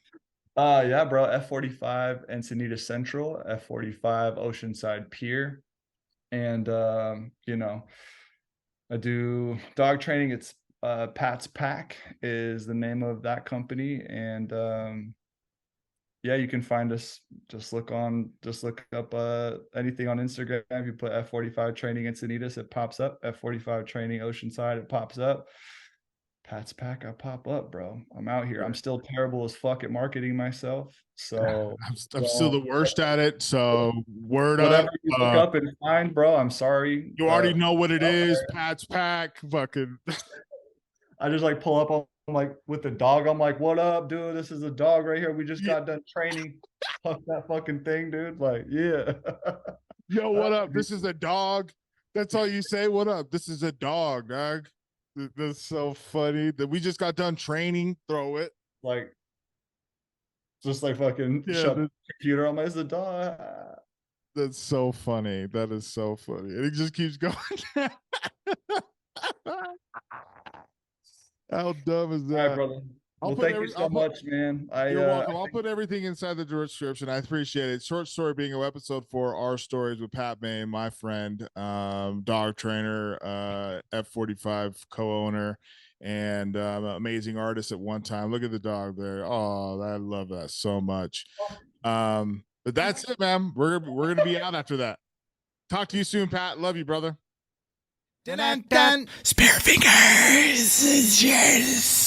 Speaker 3: Yeah, bro. F45 Encinitas Central, F45 Oceanside Pier. And I do dog training. It's Pat's Pack is the name of that company. And yeah, you can find us. Just look up anything on Instagram. If you put F45 training Encinitas, it pops up. F45 training Oceanside, it pops up. Pat's Pack, I pop up, bro. I'm out here. I'm still terrible as fuck at marketing myself. So
Speaker 1: I'm still the worst at it. So word
Speaker 3: whatever
Speaker 1: up.
Speaker 3: you look up and find, bro, I'm sorry.
Speaker 1: You already know what it is. Pat's Pack. Fucking.
Speaker 3: I just like pull up on like with the dog. I'm like, what up, dude? This is a dog right here. We just got done training. Fuck that fucking thing, dude. Like, yeah.
Speaker 1: Yo, what up? This is a dog. That's all you say. What up? This is a dog, dog. That's so funny that we just got done training. Throw it.
Speaker 3: Like, just like fucking shut the computer on my, it's a dog.
Speaker 1: That's so funny. That is so funny. And it just keeps going. How dumb is that?
Speaker 3: All right, brother. Well, thank you so much, man.
Speaker 1: You're welcome. I'll put everything inside the description. I appreciate it. Short Story Bingo episode 4, Our Stories with Pat Maine, my friend, dog trainer, F45 co-owner, and amazing artist at one time. Look at the dog there. Oh, I love that so much. But that's it, man. We're gonna be out after that. Talk to you soon, Pat. Love you, brother.
Speaker 2: Dun, dun, dun. Spare fingers. Cheers.